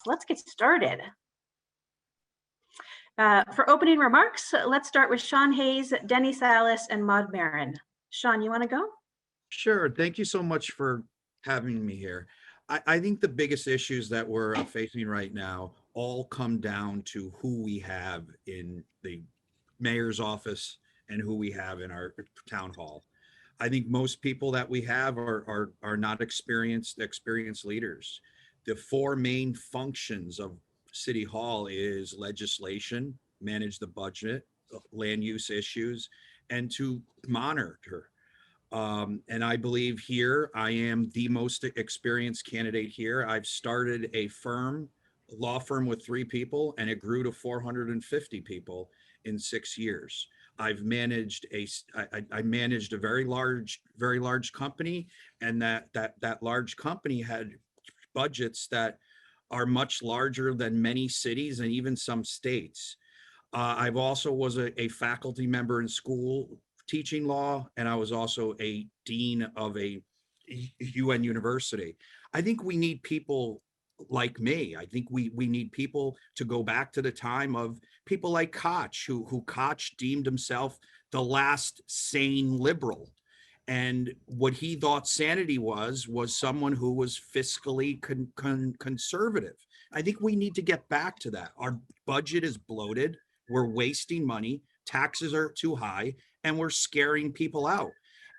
Let's get started. For opening remarks, let's start with Sean Hayes, Denny Salas, and Maud Marin. Sean, you want to go? Sure. Thank you so much for having me here. I think the biggest issues that we're facing right now all come down to who we have in the mayor's office and who we have in our town hall. I think most people that we have are not experienced leaders. The four main functions of City Hall is legislation, manage the budget, land use issues, and to monitor. And I believe here I am the most experienced candidate here. I've started a law firm with 3 people, and it grew to 450 people in 6 years. I've managed I managed a very large company, and that large company had budgets that are much larger than many cities and even some states. I've also was a faculty member in school teaching law, and I was also a dean of a UN university. I think we need people like me. I think we need people to go back to the time of people like Koch, who Koch deemed himself the last sane liberal. And what he thought sanity was someone who was fiscally conservative. I think we need to get back to that. Our budget is bloated. We're wasting money. Taxes are too high, and we're scaring people out.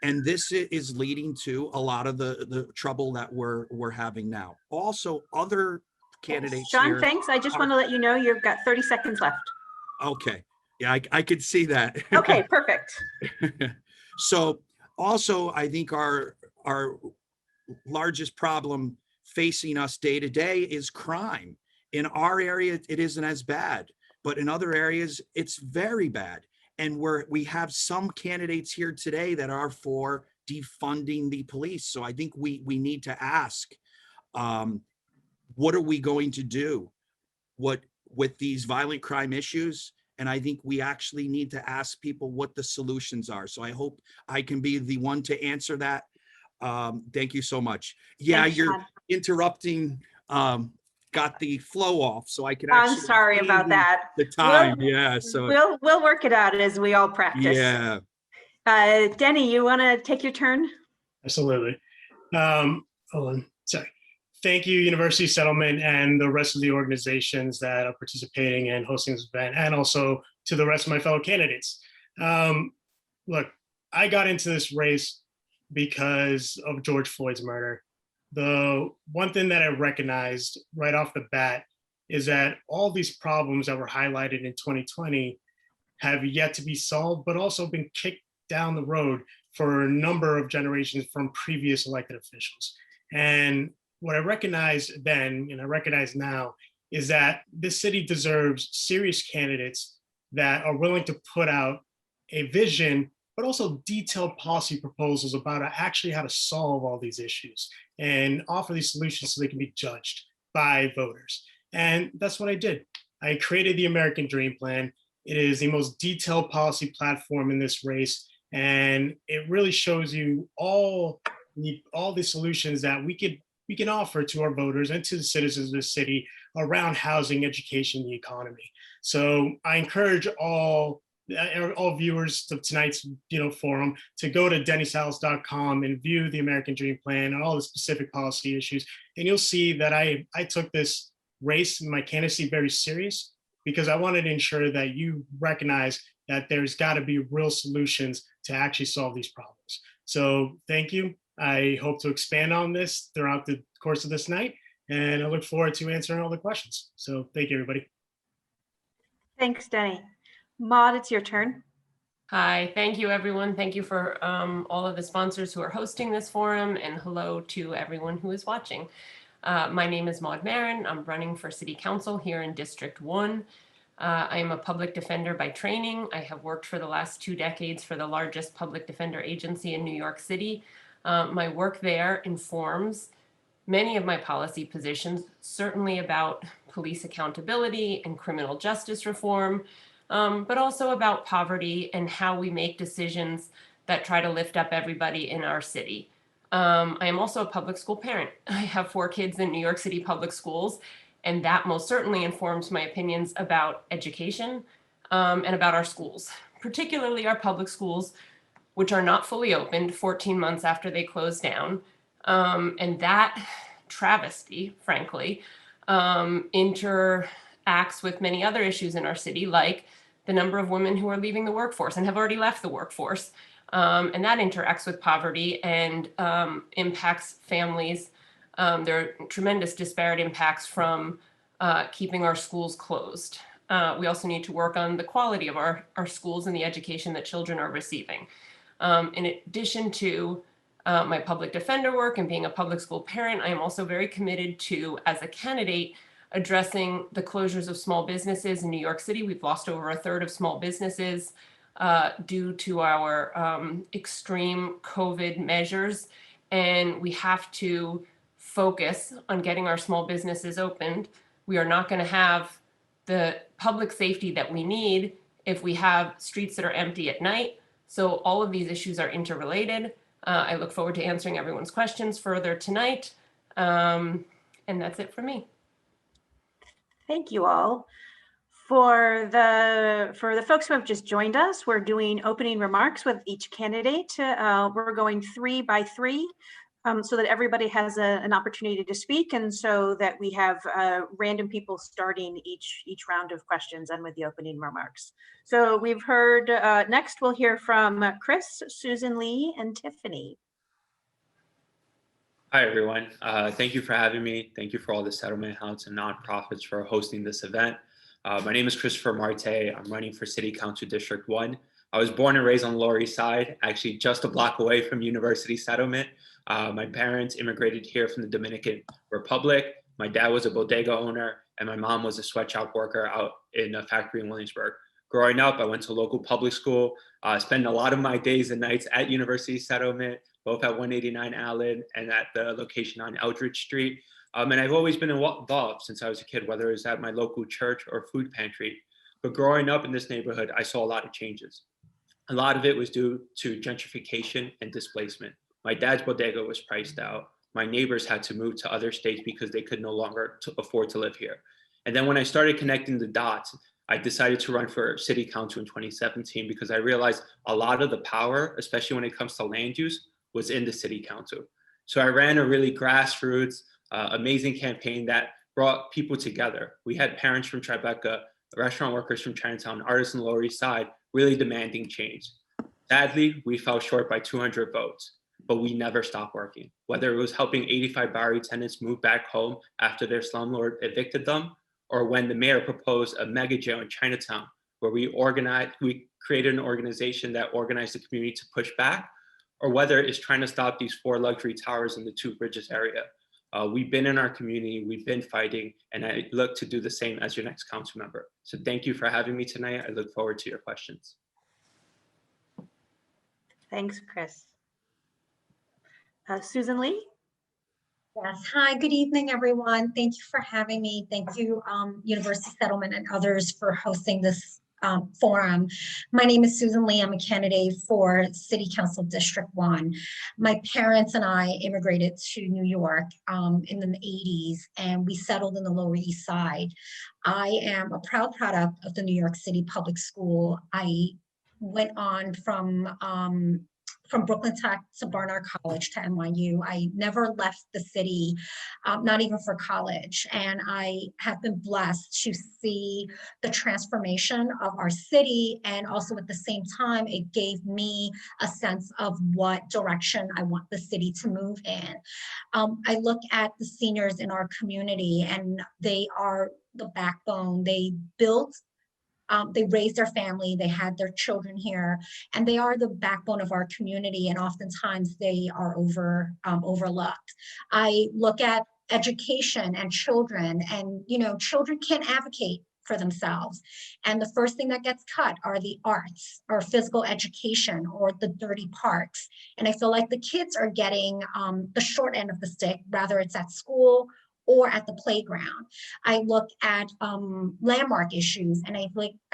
And this is leading to a lot of the trouble that we're having now. Also, other candidates Sean, here. thanks. I just want to let you know you've got 30 seconds left. Okay. Yeah, I could see that. Okay, perfect. So also, I think our largest problem facing us day to day is crime. In our area, it isn't as bad, but in other areas, it's very bad. And we have some candidates here today that are for defunding the police. So I think we need to ask, what are we going to do with these violent crime issues? And I think we actually need to ask people what the solutions are. So I hope I can be the one to answer that. Thank you so much. Yeah, Thanks, you're Sean. interrupting. Got the flow off, so I could. I'm sorry about that. The time, yeah. So we'll work it out as we all practice. Yeah. Denny, you want to take your turn? Absolutely. Hold on. Sorry. Thank you, University Settlement, and the rest of the organizations that are participating and hosting this event, and also to the rest of my fellow candidates. Look, I got into this race because of George Floyd's murder. The one thing that I recognized right off the bat is that all these problems that were highlighted in 2020 have yet to be solved, but also been kicked down the road for a number of generations from previous elected officials. And what I recognized then, and I recognize now, is that this city deserves serious candidates that are willing to put out a vision, but also detailed policy proposals about actually how to solve all these issues and offer these solutions so they can be judged by voters. And that's what I did. I created the American Dream Plan. It is the most detailed policy platform in this race. And it really shows you all the solutions that we can offer to our voters and to the citizens of the city around housing, education, the economy. So I encourage all viewers of tonight's forum to go to dennysalas.com and view the American Dream Plan and all the specific policy issues. And you'll see that I took this race and my candidacy very serious, because I wanted to ensure that you recognize that there's got to be real solutions to actually solve these problems. So thank you. I hope to expand on this throughout the course of this night, and I look forward to answering all the questions. So thank you, everybody. Thanks, Denny. Maud, it's your turn. Hi, thank you, everyone. Thank you for all of the sponsors who are hosting this forum, and hello to everyone who is watching. My name is Maud Marin. I'm running for City Council here in District 1. I am a public defender by training. I have worked for the last 2 decades for the largest public defender agency in New York City. My work there informs many of my policy positions, certainly about police accountability and criminal justice reform, but also about poverty and how we make decisions that try to lift up everybody in our city. I am also a public school parent. I have 4 kids in New York City public schools, And that most certainly informs my opinions about education and about our schools, particularly our public schools, which are not fully opened 14 months after they closed down. And that travesty, frankly, interacts with many other issues in our city, like the number of women who are leaving the workforce and have already left the workforce. And that interacts with poverty and impacts families. There are tremendous disparate impacts from keeping our schools closed. We also need to work on the quality of our schools and the education that children are receiving. In addition to my public defender work and being a public school parent, I am also very committed to, as a candidate, addressing the closures of small businesses in New York City. We've lost over a third of small businesses due to our extreme COVID measures. And we have to focus on getting our small businesses opened. We are not going to have the public safety that we need if we have streets that are empty at night. So all of these issues are interrelated. I look forward to answering everyone's questions further tonight. And that's it for me. Thank you all. For the folks who have just joined us, we're doing opening remarks with each candidate. We're going 3 by 3 so that everybody has an opportunity to speak, and so that we have random people starting each round of questions and with the opening remarks. So we've heard, next we'll hear from Chris, Susan Lee, and Tiffany. Hi, everyone. Thank you for having me. Thank you for all the settlement house and nonprofits for hosting this event. My name is Christopher Marte. I'm running for City Council District 1. I was born and raised on the Lower East Side, actually just a block away from University Settlement. My parents immigrated here from the Dominican Republic. My dad was a bodega owner, and my mom was a sweatshop worker out in a factory in Williamsburg. Growing up, I went to local public school, spent a lot of my days and nights at University Settlement, both at 189 Allen and at the location on Eldridge Street. And I've always been involved since I was a kid, whether it was at my local church or food pantry. But growing up in this neighborhood, I saw a lot of changes. A lot of it was due to gentrification and displacement. My dad's bodega was priced out. My neighbors had to move to other states because they could no longer afford to live here. And then when I started connecting the dots, I decided to run for city council in 2017 because I realized a lot of the power, especially when it comes to land use, was in the city council. So I ran a really grassroots, amazing campaign that brought people together. We had parents from Tribeca, restaurant workers from Chinatown, artists on the Lower East Side, really demanding change. Sadly, we fell short by 200 votes, but we never stopped working. Whether it was helping 85 Bowery tenants move back home after their slumlord evicted them, or when the mayor proposed a mega jail in Chinatown, where we created an organization that organized the community to push back, or whether it's trying to stop these 4 luxury towers in the Two Bridges area. We've been in our community, we've been fighting, and I look to do the same as your next council member. So thank you for having me tonight. I look forward to your questions. Thanks, Chris. Susan Lee? Yes. Hi, good evening, everyone. Thank you for having me. Thank you, University Settlement and others for hosting this forum. My name is Susan Lee. I'm a candidate for City Council District 1. My parents and I immigrated to New York in the 80s, and we settled in the Lower East Side. I am a proud product of the New York City Public School. I went on from Brooklyn Tech to Barnard College to NYU. I never left the city, not even for college. And I have been blessed to see the transformation of our city. And also at the same time, it gave me a sense of what direction I want the city to move in. I look at the seniors in our community, and they are the backbone. They raised their family, they had their children here, and they are the backbone of our community, and oftentimes they are overlooked. I look at education and children, and children can't advocate for themselves. And the first thing that gets cut are the arts or physical education or the dirty parks. And I feel like the kids are getting the short end of the stick, whether it's at school or at the playground. I look at landmark issues, and I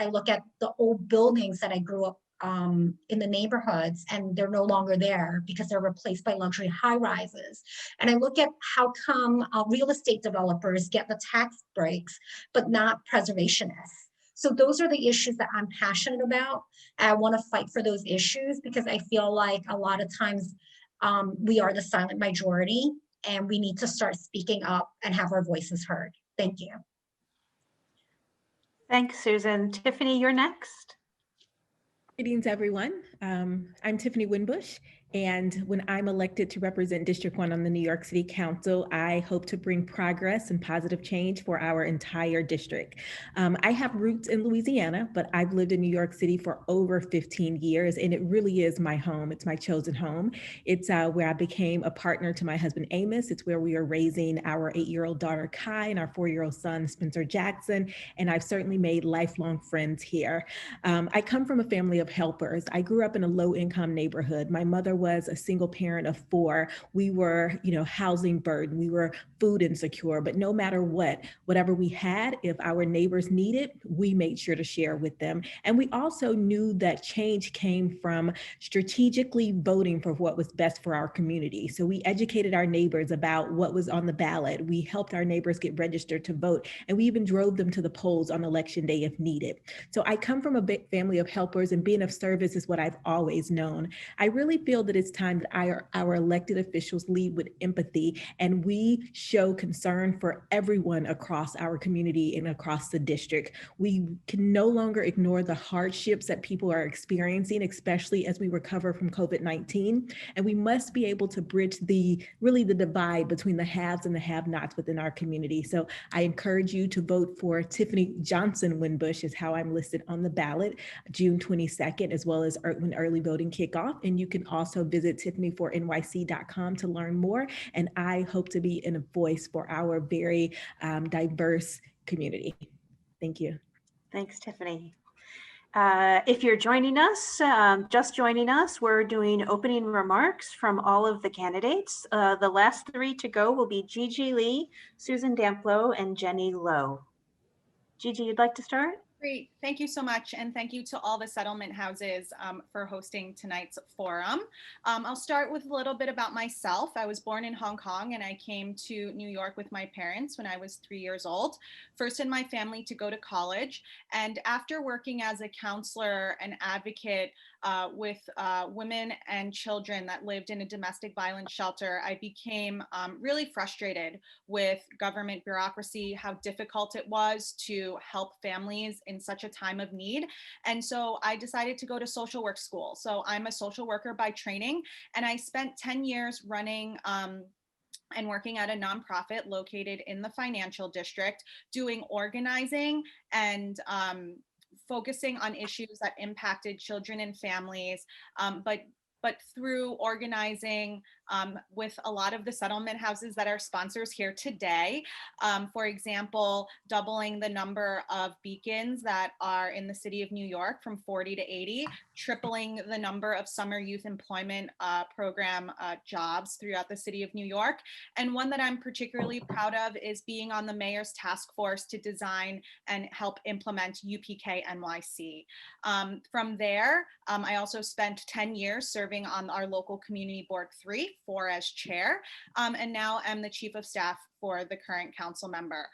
look at the old buildings that I grew up in the neighborhoods, and they're no longer there because they're replaced by luxury high rises. And I look at how come real estate developers get the tax breaks, but not preservationists. So those are the issues that I'm passionate about. I want to fight for those issues because I feel like a lot of times we are the silent majority, and we need to start speaking up and have our voices heard. Thank you. Thanks, Susan. Tiffany, you're next. Greetings, everyone. I'm Tiffany Winbush, and when I'm elected to represent District 1 on the New York City Council, I hope to bring progress and positive change for our entire district. I have roots in Louisiana, but I've lived in New York City for over 15 years, and it really is my home. It's my chosen home. It's where I became a partner to my husband, Amos. It's where we are raising our 8-year-old daughter, Kai, and our 4-year-old son, Spencer Jackson, and I've certainly made lifelong friends here. I come from a family of helpers. I grew up in a low-income neighborhood. My mother was a single parent of 4. We were, housing burden. We were food insecure, but no matter whatever we had, if our neighbors needed, we made sure to share with them. And we also knew that change came from strategically voting for what was best for our community. So we educated our neighbors about what was on the ballot. We helped our neighbors get registered to vote, and we even drove them to the polls on election day if needed. So I come from a big family of helpers, and being of service is what I've always known. I really feel that it's time that our elected officials lead with empathy, and we show concern for everyone across our community and across the district. We can no longer ignore the hardships that people are experiencing, especially as we recover from COVID-19. And we must be able to bridge the divide between the haves and the have-nots within our community. So I encourage you to vote for Tiffany Johnson Winbush, is how I'm listed on the ballot, June 22nd, as well as when early voting kickoff. And you can also visit tiffanyfornyc.com to learn more. And I hope to be a voice for our very diverse community. Thank you. Thanks, Tiffany. If you're joining us, just joining us, we're doing opening remarks from all of the candidates. The last 3 to go will be Gigi Lee, Susan Damplow, and Jenny Lowe. Gigi, you'd like to start? Great. Thank you so much. And thank you to all the settlement houses for hosting tonight's forum. I'll start with a little bit about myself. I was born in Hong Kong, and I came to New York with my parents when I was 3 years old, first in my family to go to college. And after working as a counselor and advocate with women and children that lived in a domestic violence shelter, I became really frustrated with government bureaucracy, how difficult it was to help families in such a time of need. And so I decided to go to social work school. So I'm a social worker by training, and I spent 10 years running and working at a nonprofit located in the financial district, doing organizing and focusing on issues that impacted children and families, but through organizing with a lot of the settlement houses that are sponsors here today. For example, doubling the number of beacons that are in the city of New York from 40 to 80, tripling the number of summer youth employment program jobs throughout the city of New York. And one that I'm particularly proud of is being on the mayor's task force to design and help implement UPK NYC. From there, I also spent 10 years serving on our local community board 4 as chair, and now I'm the chief of staff for the current council member.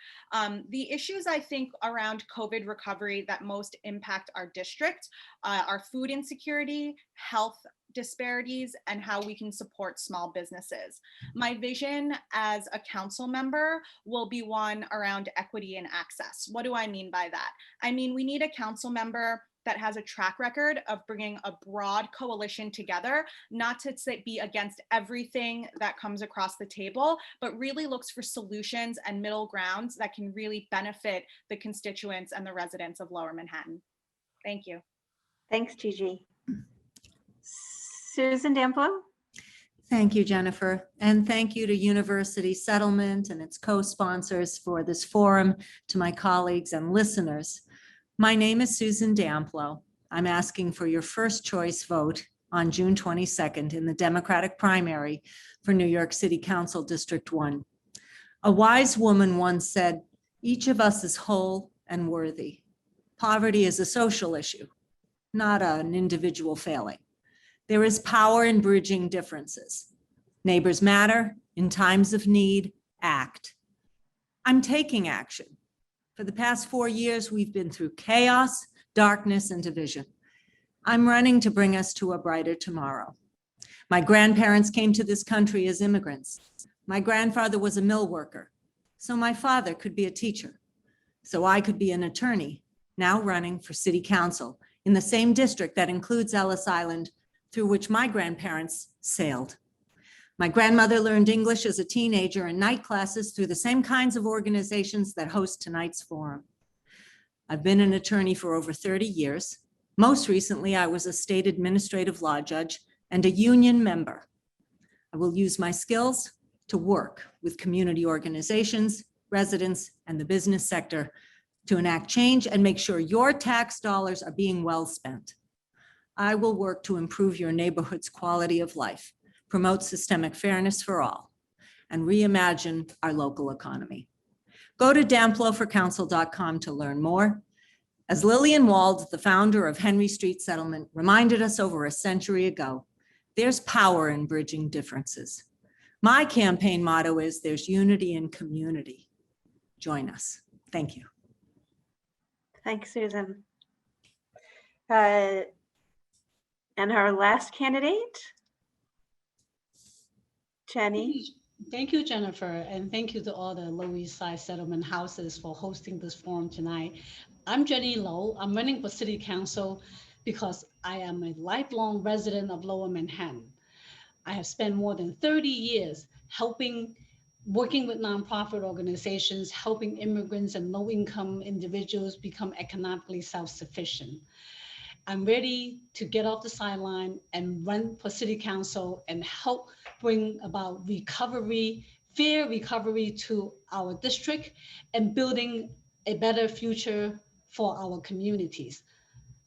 The issues I think around COVID recovery that most impact our district are food insecurity, health disparities, and how we can support small businesses. My vision as a council member will be one around equity and access. What do I mean by that? I mean, we need a council member that has a track record of bringing a broad coalition together, not to be against everything that comes across the table, but really looks for solutions and middle grounds that can really benefit the constituents and the residents of Lower Manhattan. Thank you. Thanks, Gigi. Susan Damplow? Thank you, Jennifer. And thank you to University Settlement and its co-sponsors for this forum, to my colleagues and listeners. My name is Susan Damplow. I'm asking for your first choice vote on June 22nd in the Democratic primary for New York City Council District 1. A wise woman once said, "Each of us is whole and worthy." Poverty is a social issue. not an individual failing. There is power in bridging differences. Neighbors matter. In times of need, act. I'm taking action. For the past 4 years, we've been through chaos, darkness, and division. I'm running to bring us to a brighter tomorrow. My grandparents came to this country as immigrants. My grandfather was a mill worker, so my father could be a teacher. So I could be an attorney, now running for city council in the same district that includes Ellis Island, through which my grandparents sailed. My grandmother learned English as a teenager in night classes through the same kinds of organizations that host tonight's forum. I've been an attorney for over 30 years. Most recently, I was a state administrative law judge and a union member. I will use my skills to work with community organizations, residents, and the business sector to enact change and make sure your tax dollars are being well spent. I will work to improve your neighborhood's quality of life, promote systemic fairness for all, and reimagine our local economy. Go to damploforcouncil.com to learn more. As Lillian Wald, the founder of Henry Street Settlement, reminded us over a century ago, there's power in bridging differences. My campaign motto is there's unity in community. Join us. Thank you. Thanks, Susan. And our last candidate, Jenny. Thank you, Jennifer, and thank you to all the Lower East Side Settlement Houses for hosting this forum tonight. I'm Jenny Lowe. I'm running for City Council because I am a lifelong resident of Lower Manhattan. I have spent more than 30 years working with nonprofit organizations, helping immigrants and low-income individuals become economically self-sufficient. I'm ready to get off the sideline and run for City Council and help bring about recovery, fair recovery to our district and building a better future for our communities.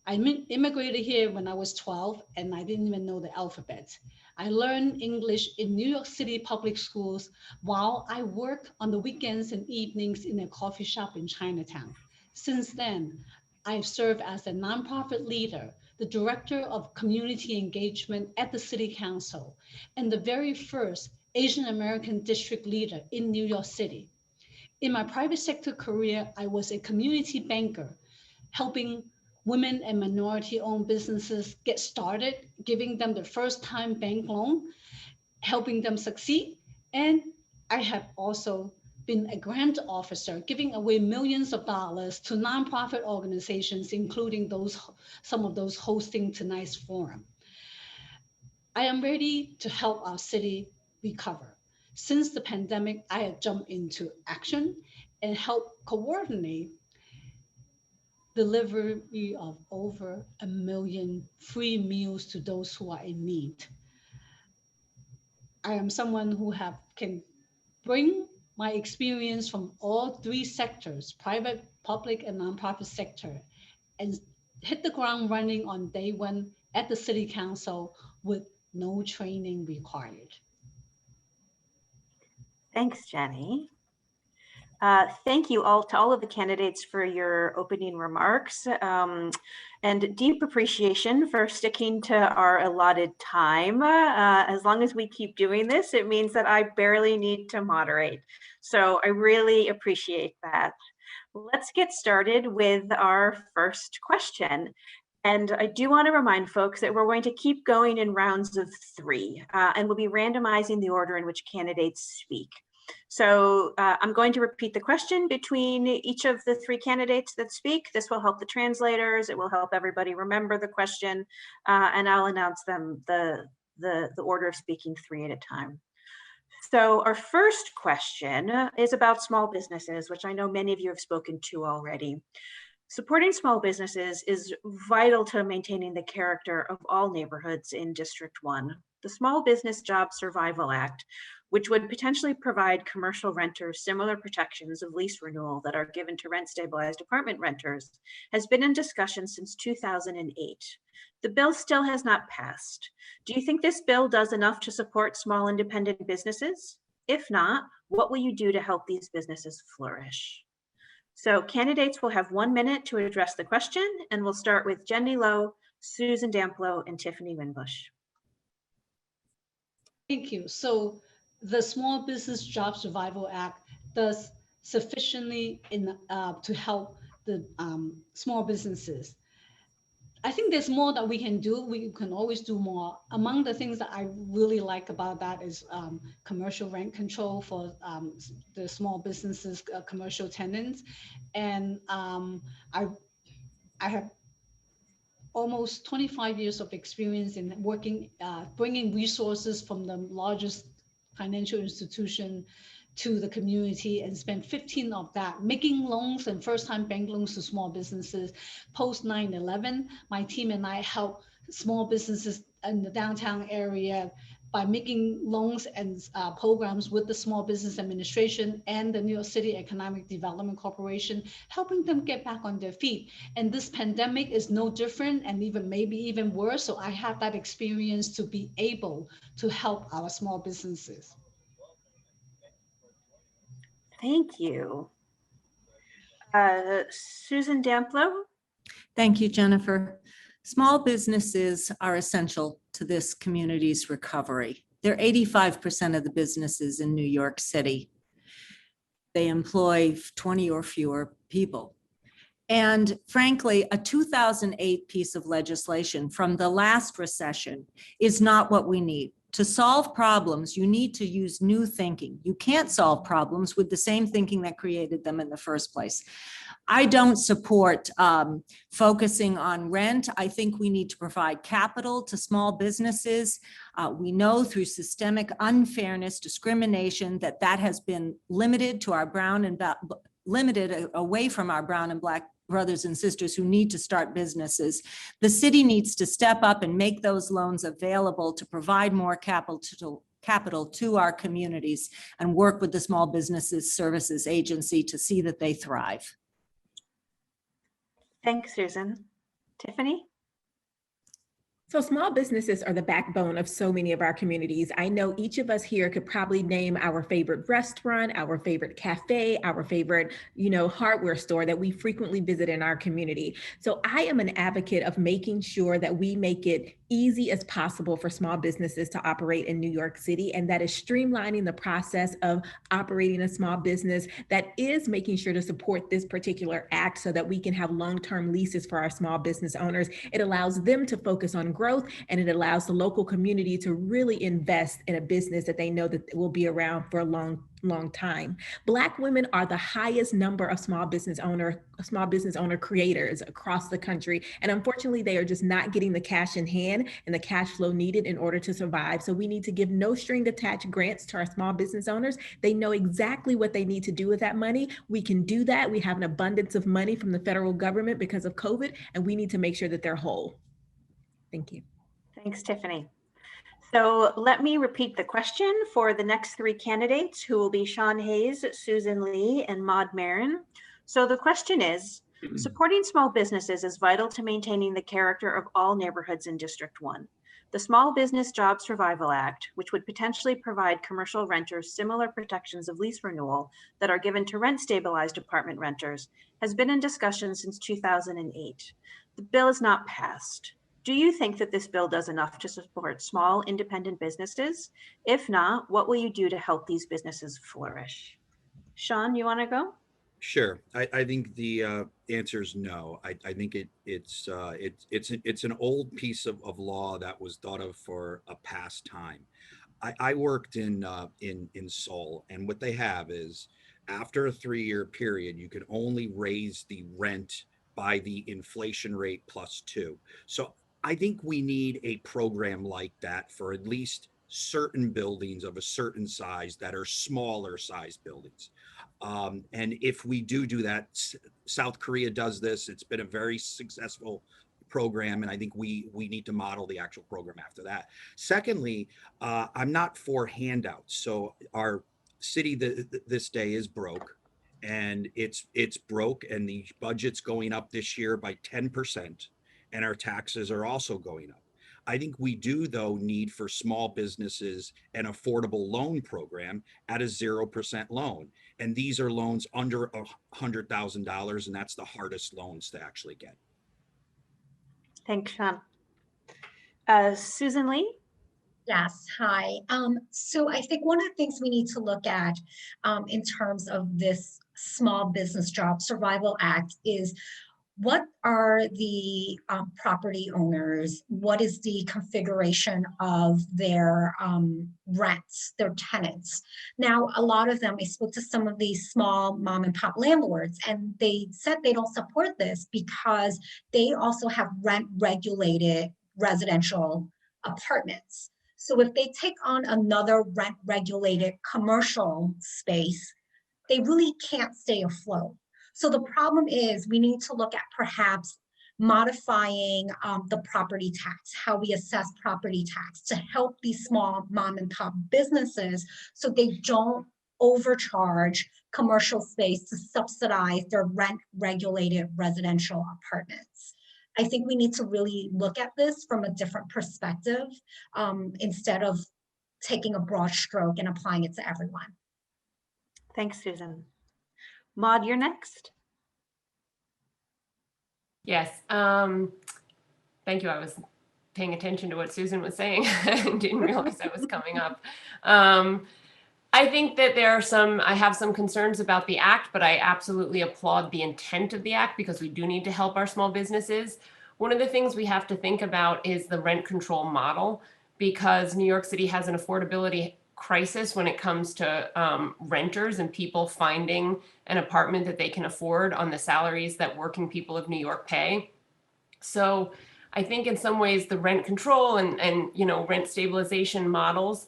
I immigrated here when I was 12 and I didn't even know the alphabet. I learned English in New York City public schools while I worked on the weekends and evenings in a coffee shop in Chinatown. Since then, I've served as a nonprofit leader, the director of community engagement at the City Council, and the very first Asian American district leader in New York City. In my private sector career, I was a community banker, helping women and minority-owned businesses get started, giving them the first-time bank loan, helping them succeed. And I have also been a grant officer, giving away millions of dollars to nonprofit organizations, including some of those hosting tonight's forum. I am ready to help our city recover. Since the pandemic, I have jumped into action and helped coordinate delivery of over 1 million free meals to those who are in need. I am someone who can bring my experience from all 3 sectors, private, public, and nonprofit sector, and hit the ground running on day 1 at the City Council with no training required. Thanks, Jenny. Thank you to all of the candidates for your opening remarks, and deep appreciation for sticking to our allotted time. As long as we keep doing this, it means that I barely need to moderate. So I really appreciate that. Let's get started with our first question. And I do want to remind folks that we're going to keep going in rounds of 3, and we'll be randomizing the order in which candidates speak. So I'm going to repeat the question between each of the 3 candidates that speak. This will help the translators. It will help everybody remember the question, and I'll announce them the order of speaking 3 at a time. So our first question is about small businesses, which I know many of you have spoken to already. Supporting small businesses is vital to maintaining the character of all neighborhoods in District 1. The Small Business Job Survival Act, which would potentially provide commercial renters similar protections of lease renewal that are given to rent-stabilized apartment renters, has been in discussion since 2008. The bill still has not passed. Do you think this bill does enough to support small independent businesses? If not, what will you do to help these businesses flourish? So candidates will have 1 minute to address the question, and we'll start with Jenny Lowe, Susan Damplow, and Tiffany Winbush. Thank you. So the Small Business Job Survival Act does sufficiently to help the small businesses. I think there's more that we can do. We can always do more. Among the things that I really like about that is commercial rent control for the small businesses, commercial tenants. And I have almost 25 years of experience in working, bringing resources from the largest financial institution to the community, and spent 15 of that making loans and first-time bank loans to small businesses. Post 9/11, my team and I help small businesses in the downtown area by making loans and programs with the Small Business Administration and the New York City Economic Development Corporation, helping them get back on their feet. And this pandemic is no different, and maybe even worse. So I have that experience to be able to help our small businesses. Thank you. Susan Damplow. Thank you, Jennifer. Small businesses are essential to this community's recovery. They're 85% of the businesses in New York City. They employ 20 or fewer people. And frankly, a 2008 piece of legislation from the last recession is not what we need. To solve problems, you need to use new thinking. You can't solve problems with the same thinking that created them in the first place. I don't support focusing on rent. I think we need to provide capital to small businesses. We know through systemic unfairness, discrimination, that has been limited to our limited away from our brown and black brothers and sisters who need to start businesses. The city needs to step up and make those loans available to provide more capital to our communities and work with the Small Businesses Services Agency to see that they thrive. Thanks, Susan. Tiffany? So small businesses are the backbone of so many of our communities. I know each of us here could probably name our favorite restaurant, our favorite cafe, our favorite, hardware store that we frequently visit in our community. So I am an advocate of making sure that we make it easy as possible for small businesses to operate in New York City. And that is streamlining the process of operating a small business, that is making sure to support this particular act so that we can have long-term leases for our small business owners. It allows them to focus on growth, and it allows the local community to really invest in a business that they know that will be around for a long time. Black women are the highest number of small business owner creators across the country. And unfortunately, they are just not getting the cash in hand and the cash flow needed in order to survive. So we need to give no string attached grants to our small business owners. They know exactly what they need to do with that money. We can do that. We have an abundance of money from the federal government because of COVID, and we need to make sure that they're whole. Thank you. Thanks, Tiffany. So let me repeat the question for the next three candidates, who will be Sean Hayes, Susan Lee, and Maud Marin. So the question is, supporting small businesses is vital to maintaining the character of all neighborhoods in District 1. The Small Business Job Survival Act, which would potentially provide commercial renters similar protections of lease renewal that are given to rent-stabilized apartment renters, has been in discussion since 2008. The bill is not passed. Do you think that this bill does enough to support small independent businesses? If not, what will you do to help these businesses flourish? Sean, you want to go? Sure. I think the answer is no. I think it's an old piece of law that was thought of for a past time. I worked in Seoul, and what they have is, after a 3-year period, you can only raise the rent by the inflation rate +2. So I think we need a program like that for at least certain buildings of a certain size that are smaller size buildings. And if we do that, South Korea does this. It's been a very successful program, and I think we need to model the actual program after that. Secondly, I'm not for handouts. So our city this day is broke, and it's broke, and the budget's going up this year by 10%. And our taxes are also going up. I think we do, though, need for small businesses an affordable loan program at a 0% loan. And these are loans under $100,000, and that's the hardest loans to actually get. Thanks, Sean. Susan Lee? Yes, hi. So I think one of the things we need to look at in terms of this Small Business Job Survival Act is what are the property owners? What is the configuration of their rents, their tenants? Now, a lot of them, I spoke to some of these small mom and pop landlords, and they said they don't support this because they also have rent regulated residential apartments. So if they take on another rent regulated commercial space, they really can't stay afloat. So the problem is we need to look at perhaps modifying the property tax, how we assess property tax to help these small mom and pop businesses so they don't overcharge commercial space to subsidize their rent regulated residential apartments. I think we need to really look at this from a different perspective instead of taking a broad stroke and applying it to everyone. Thanks, Susan. Maud, you're next. Yes. Thank you. I was paying attention to what Susan was saying and didn't realize that was coming up. I think that I have some concerns about the act, but I absolutely applaud the intent of the act because we do need to help our small businesses. One of the things we have to think about is the rent control model, because New York City has an affordability crisis when it comes to renters and people finding an apartment that they can afford on the salaries that working people of New York pay. So I think in some ways the rent control and rent stabilization models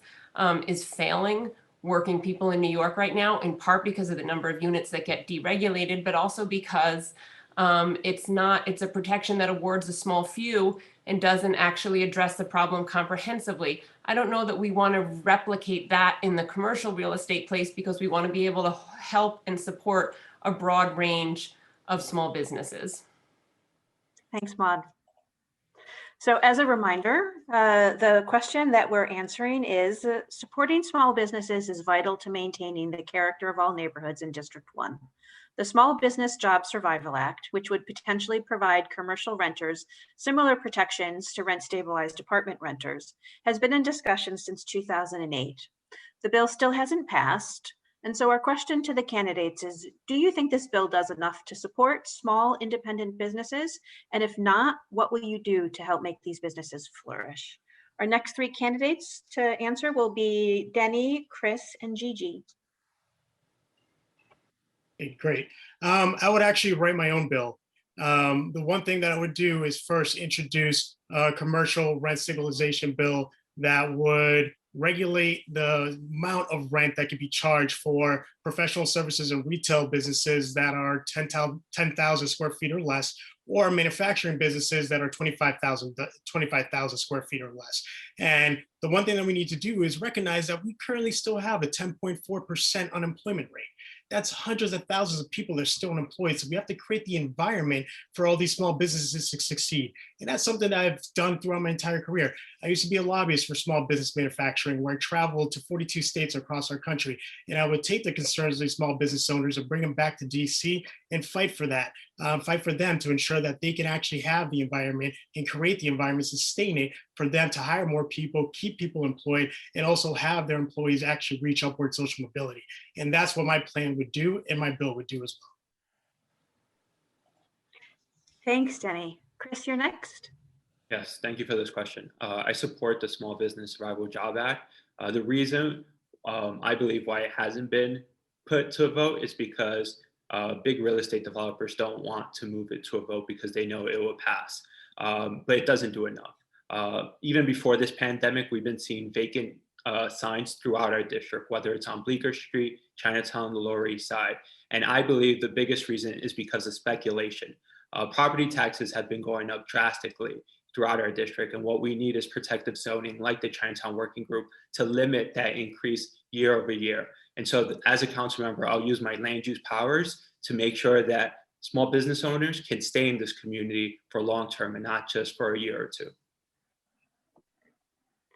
is failing working people in New York right now, in part because of the number of units that get deregulated, but also because it's a protection that awards a small few and doesn't actually address the problem comprehensively. I don't know that we want to replicate that in the commercial real estate place because we want to be able to help and support a broad range of small businesses. Thanks, Maud. So as a reminder, the question that we're answering is supporting small businesses is vital to maintaining the character of all neighborhoods in District 1. The Small Business Job Survival Act, which would potentially provide commercial renters similar protections to rent stabilized apartment renters, has been in discussion since 2008. The bill still hasn't passed. And so our question to the candidates is, do you think this bill does enough to support small independent businesses? And if not, what will you do to help make these businesses flourish? Our next three candidates to answer will be Denny, Chris, and Gigi. Okay, great. I would actually write my own bill. The one thing that I would do is first introduce a commercial rent stabilization bill that would regulate the amount of rent that could be charged for professional services and retail businesses that are 10,000 square feet or less, or manufacturing businesses that are 25,000 square feet or less. And the one thing that we need to do is recognize that we currently still have a 10.4% unemployment rate. That's hundreds of thousands of people that are still unemployed. So we have to create the environment for all these small businesses to succeed. And that's something that I've done throughout my entire career. I used to be a lobbyist for small business manufacturing, where I traveled to 42 states across our country. And I would take the concerns of these small business owners and bring them back to DC and fight for that, fight for them to ensure that they can actually have the environment and create the environment, sustain it for them to hire more people, keep people employed, and also have their employees actually reach upward social mobility. And that's what my plan would do and my bill would do as well. Thanks, Denny. Chris, you're next. Yes, thank you for this question. I support the Small Business Survival Job Act. The reason I believe why it hasn't been put to a vote is because big real estate developers don't want to move it to a vote because they know it will pass, but it doesn't do enough. Even before this pandemic, we've been seeing vacant signs throughout our district, whether it's on Bleecker Street, Chinatown, the Lower East Side. And I believe the biggest reason is because of speculation. Property taxes have been going up drastically throughout our district. And what we need is protective zoning like the Chinatown Working Group to limit that increase year over year. And so as a council member, I'll use my land use powers to make sure that small business owners can stay in this community for long term and not just for a year or two.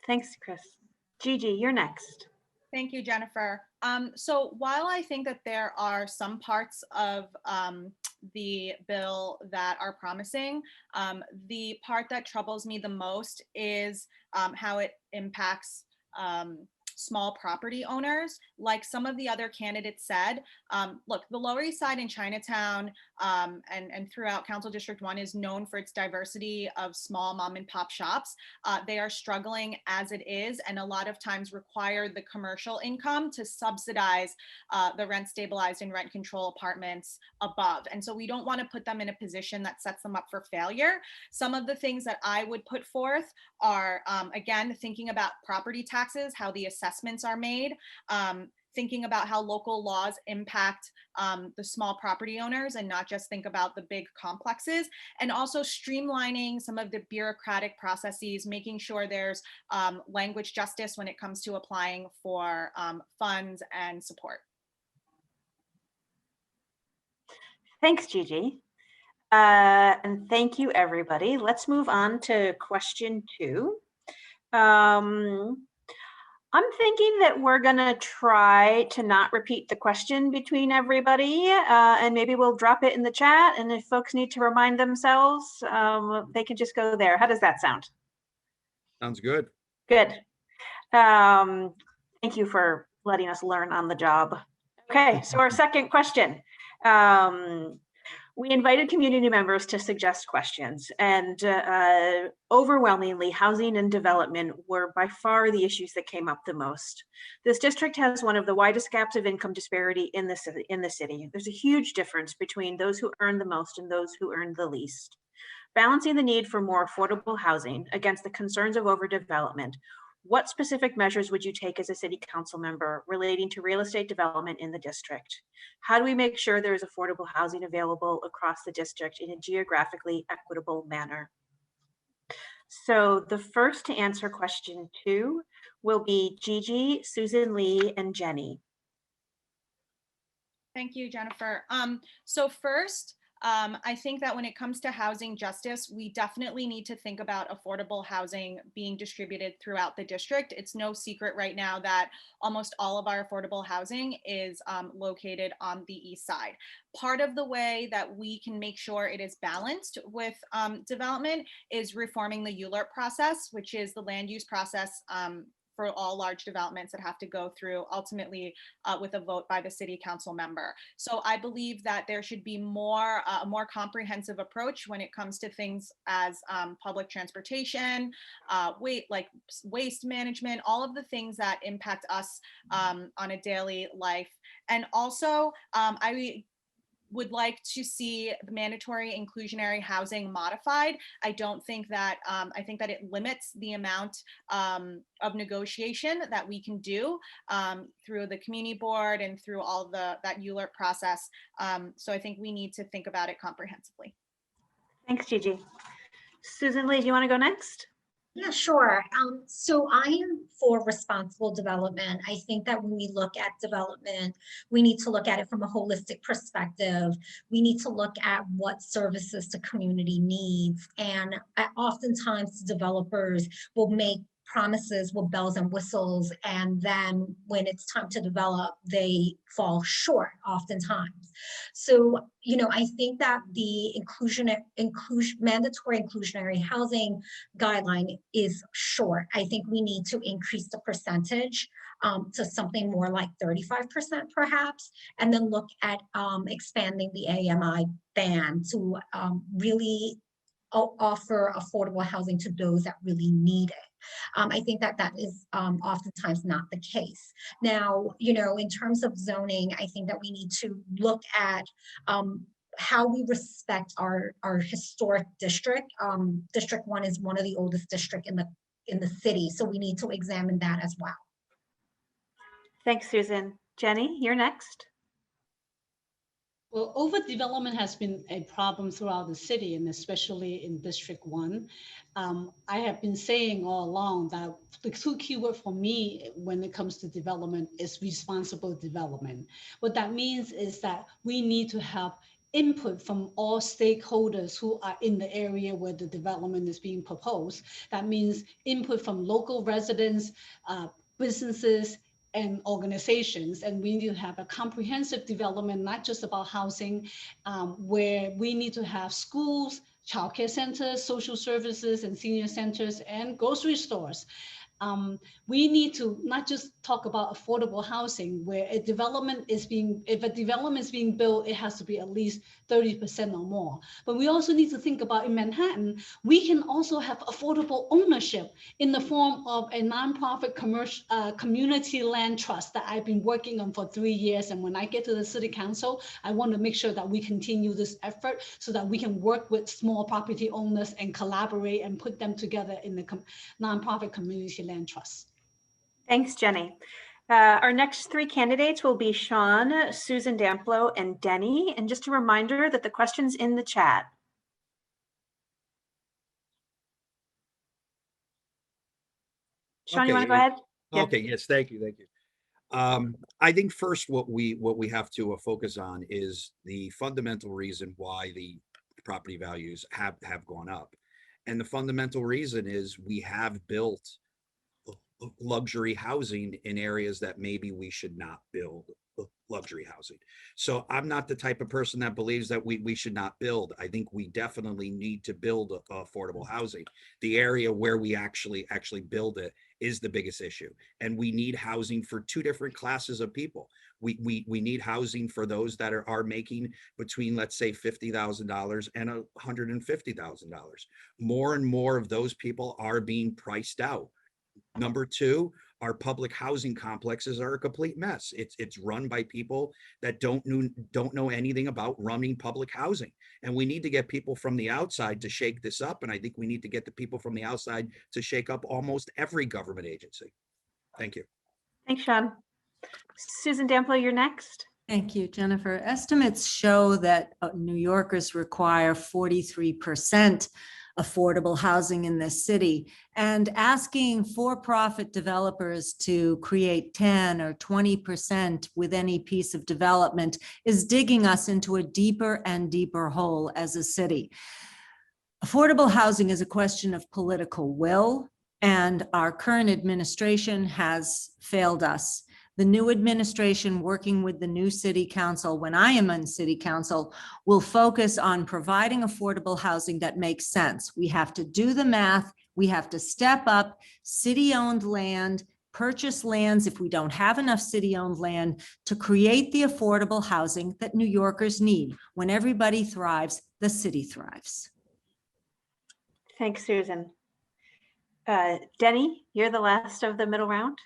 Thanks, Chris. Gigi, you're next. Thank you, Jennifer. So while I think that there are some parts of the bill that are promising. The part that troubles me the most is how it impacts small property owners. Like some of the other candidates said, look, the Lower East Side and Chinatown and throughout Council District 1 is known for its diversity of small mom and pop shops. They are struggling as it is, and a lot of times require the commercial income to subsidize the rent stabilized and rent control apartments above. And so we don't want to put them in a position that sets them up for failure. Some of the things that I would put forth are, again, thinking about property taxes, how the assessments are made, thinking about how local laws impact the small property owners and not just think about the big complexes, and also streamlining some of the bureaucratic processes, making sure there's language justice when it comes to applying for funds and support. Thanks, Gigi. And thank you, everybody. Let's move on to question 2. I'm thinking that we're gonna try to not repeat the question between everybody, and maybe we'll drop it in the chat. And if folks need to remind themselves, they can just go there. How does that sound? Sounds good. Good. Thank you for letting us learn on the job. Okay, so our second question. We invited community members to suggest questions, and overwhelmingly, housing and development were by far the issues that came up the most. This district has one of the widest gaps of income disparity in the city. There's a huge difference between those who earn the most and those who earn the least. Balancing the need for more affordable housing against the concerns of overdevelopment, what specific measures would you take as a city council member relating to real estate development in the district? How do we make sure there is affordable housing available across the district in a geographically equitable manner? So the first to answer question 2 will be Gigi, Susan Lee, and Jenny. Thank you, Jennifer. So first, I think that when it comes to housing justice, we definitely need to think about affordable housing being distributed throughout the district. It's no secret right now that almost all of our affordable housing is located on the east side. Part of the way that we can make sure it is balanced with development is reforming the ULURP process, which is the land use process for all large developments that have to go through ultimately with a vote by the city council member. So I believe that there should be a more comprehensive approach when it comes to things as public transportation, waste management, all of the things that impact us on a daily life. And also, I would like to see the mandatory inclusionary housing modified. I don't think that, I think that it limits the amount of negotiation that we can do through the community board and through all that ULURP process. So I think we need to think about it comprehensively. Thanks, Gigi. Susan Lee, do you want to go next? Yeah, sure. So I am for responsible development. I think that when we look at development, we need to look at it from a holistic perspective. We need to look at what services the community needs. And oftentimes developers will make promises with bells and whistles, and then when it's time to develop, they fall short oftentimes. So, you know, I think that the mandatory inclusionary housing guideline is short. I think we need to increase the percentage to something more like 35% perhaps, and then look at expanding the AMI ban to really offer affordable housing to those that really need it. I think that that is oftentimes not the case. Now, you know, in terms of zoning, I think that we need to look at how we respect our historic district. District 1 is one of the oldest districts in the city, so we need to examine that as well. Thanks, Susan. Jenny, you're next. Well, overdevelopment has been a problem throughout the city, and especially in District 1. I have been saying all along that the two keywords for me when it comes to development is responsible development. What that means is that we need to have input from all stakeholders who are in the area where the development is being proposed. That means input from local residents, businesses, and organizations, and we need to have a comprehensive development, not just about housing, where we need to have schools, childcare centers, social services, and senior centers, and grocery stores. We need to not just talk about affordable housing, where if a development is being built, it has to be at least 30% or more. But we also need to think about in Manhattan, we can also have affordable ownership in the form of a nonprofit community land trust that I've been working on for 3 years. And when I get to the city council, I want to make sure that we continue this effort so that we can work with small property owners and collaborate and put them together in the nonprofit community land trust. Thanks, Jenny. Our next three candidates will be Sean, Susan Damplow, and Denny. And just a reminder that the question's in the chat. Sean, you want to go ahead? Yeah. Okay, yes, thank you. I think first what we have to focus on is the fundamental reason why the property values have gone up. And the fundamental reason is we have built luxury housing in areas that maybe we should not build luxury housing. So I'm not the type of person that believes that we should not build. I think we definitely need to build affordable housing. The area where we actually build it is the biggest issue. And we need housing for two different classes of people. We need housing for those that are making between, let's say, $50,000 and $150,000. More and more of those people are being priced out. Number two, our public housing complexes are a complete mess. It's run by people that don't know anything about running public housing. And we need to get people from the outside to shake this up. And I think we need to get the people from the outside to shake up almost every government agency. Thank you. Thanks, Sean. Susan Damplow, you're next. Thank you, Jennifer. Estimates show that New Yorkers require 43% affordable housing in this city, and asking for-profit developers to create 10 or 20% with any piece of development is digging us into a deeper and deeper hole as a city. Affordable housing is a question of political will, and our current administration has failed us. The new administration, working with the new city council, when I am on city council, will focus on providing affordable housing that makes sense. We have to do the math. We have to step up city-owned land, purchase lands if we don't have enough city-owned land, to create the affordable housing that New Yorkers need. When everybody thrives, the city thrives. Thanks, Susan. Denny, you're the last of the middle round.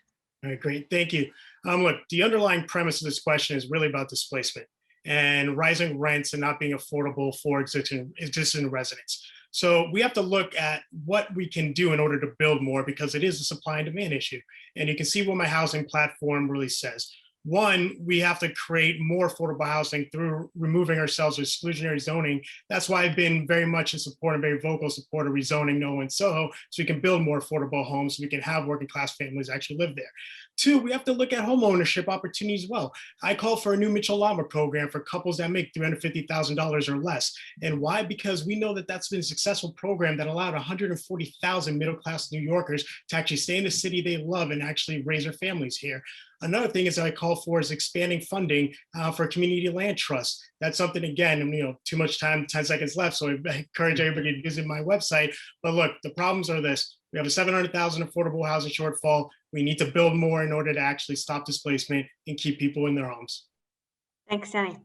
All right, great, thank you. Look, the underlying premise of this question is really about displacement and rising rents and not being affordable for existing residents. So we have to look at what we can do in order to build more, because it is a supply and demand issue. And you can see what my housing platform really says. One, we have to create more affordable housing through removing ourselves of exclusionary zoning. That's why I've been very much in support and very vocal support of rezoning NoHo and Soho, so we can build more affordable homes, so we can have working class families actually live there. Two, we have to look at home ownership opportunities as well. I call for a new Mitchell-Lama program for couples that make $350,000 or less. And why? Because we know that that's been a successful program that allowed 140,000 middle-class New Yorkers to actually stay in the city they love and actually raise their families here. Another thing is that I call for is expanding funding for community land trusts. That's something, again, too much time, 10 seconds left, so I encourage everybody to visit my website. But look, the problems are this. We have a 700,000 affordable housing shortfall. We need to build more in order to actually stop displacement and keep people in their homes. Thanks, Jenny.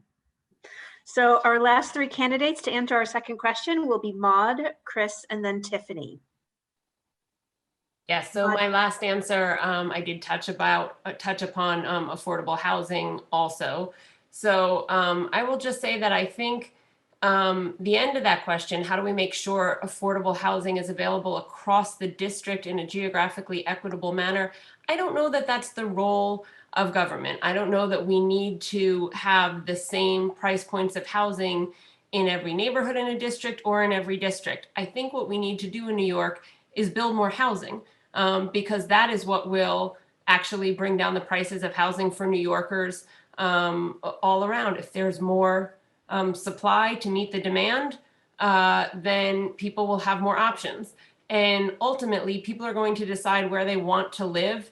So our last three candidates to answer our second question will be Maud, Chris, and then Tiffany. Yes, so my last answer, I did touch upon affordable housing also. So I will just say that I think the end of that question, how do we make sure affordable housing is available across the district in a geographically equitable manner? I don't know that that's the role of government. I don't know that we need to have the same price points of housing in every neighborhood in a district or in every district. I think what we need to do in New York is build more housing, because that is what will actually bring down the prices of housing for New Yorkers all around. If there's more supply to meet the demand, then people will have more options. And ultimately, people are going to decide where they want to live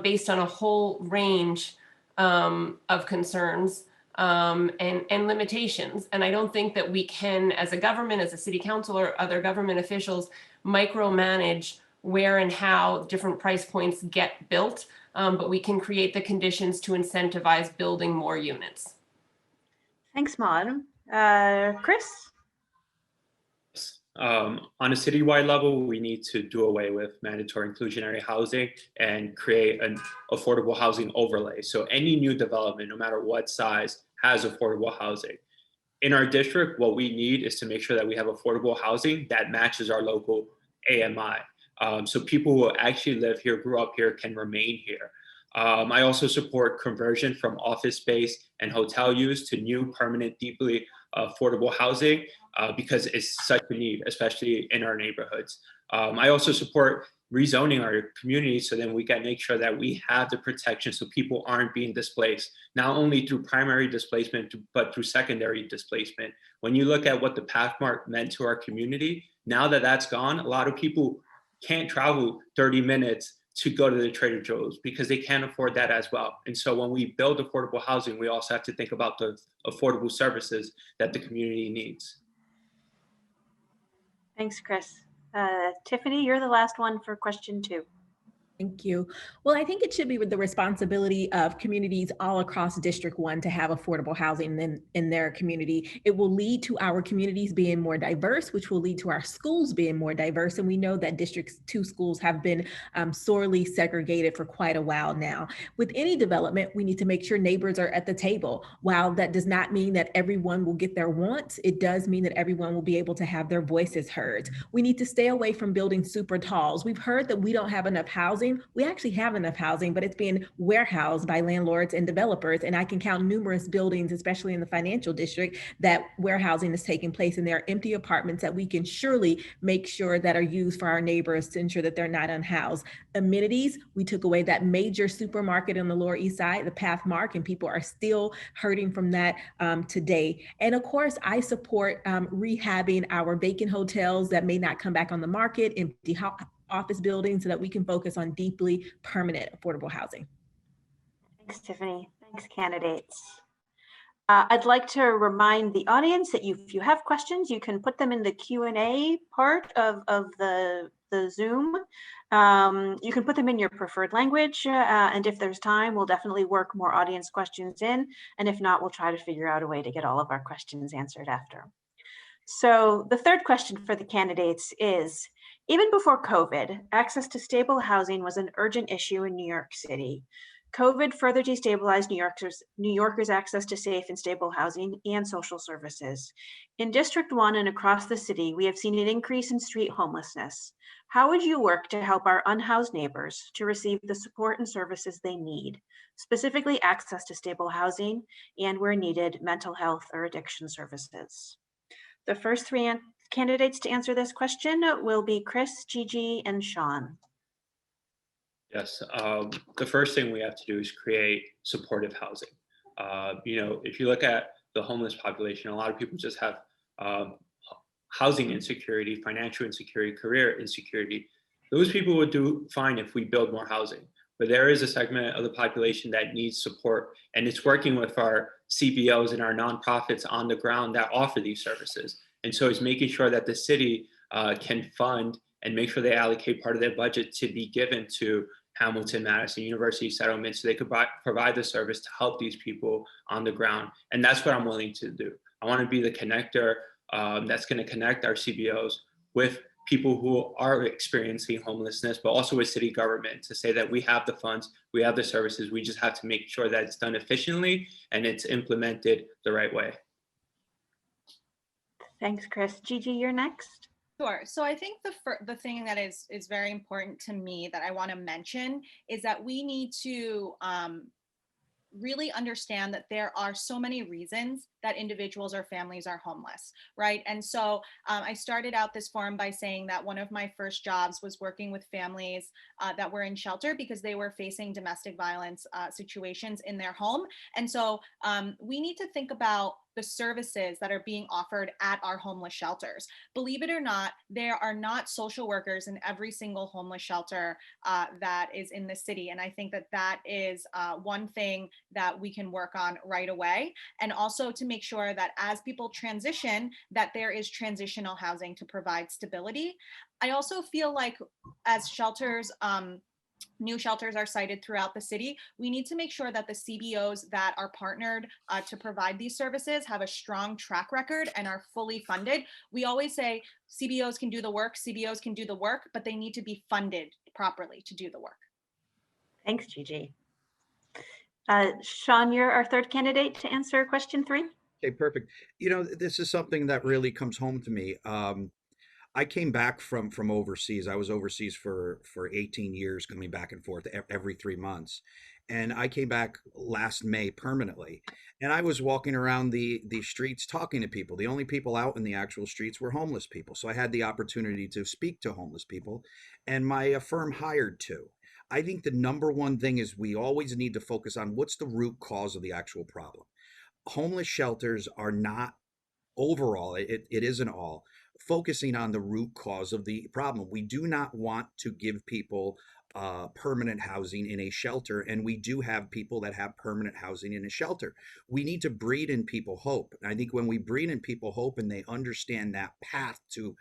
based on a whole range of concerns and limitations. And I don't think that we can, as a government, as a city council or other government officials, micromanage where and how different price points get built, but we can create the conditions to incentivize building more units. Thanks, Maud. Chris? On a citywide level, we need to do away with mandatory inclusionary housing and create an affordable housing overlay. So any new development, no matter what size, has affordable housing. In our district, what we need is to make sure that we have affordable housing that matches our local AMI. So people who actually live here, grew up here, can remain here. I also support conversion from office space and hotel use to new, permanent, deeply affordable housing because it's such a need, especially in our neighborhoods. I also support rezoning our community so then we can make sure that we have the protection so people aren't being displaced, not only through primary displacement, but through secondary displacement. When you look at what the Pathmark meant to our community, now that that's gone, a lot of people can't travel 30 minutes to go to the Trader Joe's because they can't afford that as well. And so when we build affordable housing, we also have to think about the affordable services that the community needs. Thanks, Chris. Tiffany, you're the last one for question 2. Thank you. Well, I think it should be with the responsibility of communities all across District 1 to have affordable housing in their community. It will lead to our communities being more diverse, which will lead to our schools being more diverse. And we know that District 2 schools have been sorely segregated for quite a while now. With any development, we need to make sure neighbors are at the table. While that does not mean that everyone will get their wants, it does mean that everyone will be able to have their voices heard. We need to stay away from building super talls. We've heard that we don't have enough housing. We actually have enough housing, but it's being warehoused by landlords and developers. And I can count numerous buildings, especially in the financial district, that warehousing is taking place, and there are empty apartments that we can surely make sure that are used for our neighbors to ensure that they're not unhoused. Amenities, we took away that major supermarket on the Lower East Side, the Pathmark, and people are still hurting from that today. And of course, I support rehabbing our vacant hotels that may not come back on the market, empty office buildings, so that we can focus on deeply permanent affordable housing. Thanks, Tiffany. Thanks, candidates. I'd like to remind the audience that if you have questions, you can put them in the Q&A part of the Zoom. You can put them in your preferred language, and if there's time, we'll definitely work more audience questions in, and if not, we'll try to figure out a way to get all of our questions answered after. So the third question for the candidates is, even before COVID, access to stable housing was an urgent issue in New York City. COVID further destabilized New Yorkers' access to safe and stable housing and social services. In District 1 and across the city, we have seen an increase in street homelessness. How would you work to help our unhoused neighbors to receive the support and services they need, specifically access to stable housing and, where needed, mental health or addiction services? The first 3 candidates to answer this question will be Chris, Gigi, and Sean. Yes, the first thing we have to do is create supportive housing. If you look at the homeless population, a lot of people just have housing insecurity, financial insecurity, career insecurity. Those people would do fine if we build more housing. But there is a segment of the population that needs support, and it's working with our CBOs and our nonprofits on the ground that offer these services. And so it's making sure that the city can fund and make sure they allocate part of their budget to be given to Hamilton, Madison, University Settlement, so they could provide the service to help these people on the ground. And that's what I'm willing to do. I want to be the connector that's going to connect our CBOs with people who are experiencing homelessness, but also with city government to say that we have the funds, we have the services, we just have to make sure that it's done efficiently and it's implemented the right way. Thanks, Chris. Gigi, you're next. Sure. So I think the thing that is very important to me that I want to mention is that we need to really understand that there are so many reasons that individuals or families are homeless, right? And so I started out this forum by saying that one of my first jobs was working with families that were in shelter because they were facing domestic violence situations in their home. And so we need to think about the services that are being offered at our homeless shelters. Believe it or not, there are not social workers in every single homeless shelter that is in the city. And I think that that is one thing that we can work on right away. And also to make sure that as people transition, that there is transitional housing to provide stability. I also feel like as shelters, new shelters are sited throughout the city, we need to make sure that the CBOs that are partnered to provide these services have a strong track record and are fully funded. We always say CBOs can do the work, CBOs can do the work, but they need to be funded properly to do the work. Thanks, Gigi. Sean, you're our third candidate to answer question 3. Okay, perfect. You know, this is something that really comes home to me. I came back from overseas. I was overseas for 18 years, coming back and forth every 3 months. And I came back last May permanently. And I was walking around the streets talking to people. The only people out in the actual streets were homeless people. So I had the opportunity to speak to homeless people, and my firm hired 2. I think the number one thing is we always need to focus on what's the root cause of the actual problem. Homeless shelters are not overall, it isn't all focusing on the root cause of the problem. We do not want to give people permanent housing in a shelter, and we do have people that have permanent housing in a shelter. We need to breed in people hope. And I think when we breed in people hope and they understand that path to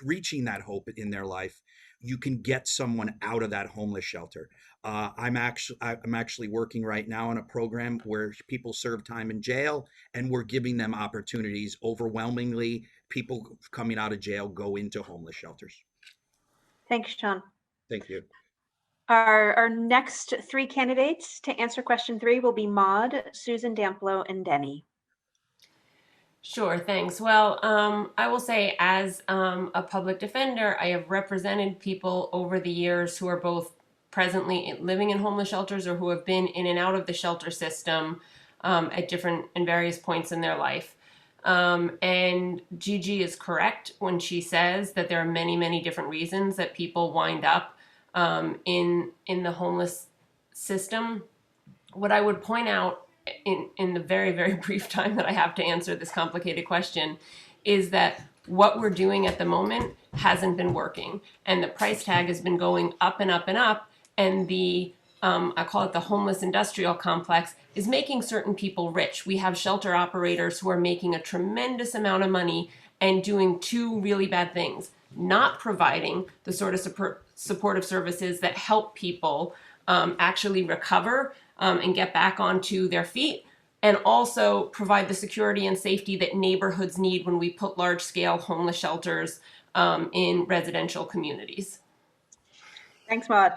reaching that hope in their life, you can get someone out of that homeless shelter. I'm actually working right now on a program where people serve time in jail, and we're giving them opportunities. Overwhelmingly, people coming out of jail go into homeless shelters. Thanks, Sean. Thank you. Our next 3 candidates to answer question 3 will be Maud, Susan Damplow, and Denny. Sure, thanks. Well, I will say as a public defender, I have represented people over the years who are both presently living in homeless shelters or who have been in and out of the shelter system at different and various points in their life. And Gigi is correct when she says that there are many, many different reasons that people wind up in the homeless system. What I would point out in the very, very brief time that I have to answer this complicated question is that what we're doing at the moment hasn't been working, and the price tag has been going up and up and up, and the I call it the homeless industrial complex is making certain people rich. We have shelter operators who are making a tremendous amount of money and doing 2 really bad things: not providing the sort of supportive services that help people actually recover and get back onto their feet, and also provide the security and safety that neighborhoods need when we put large-scale homeless shelters in residential communities. Thanks, Maud.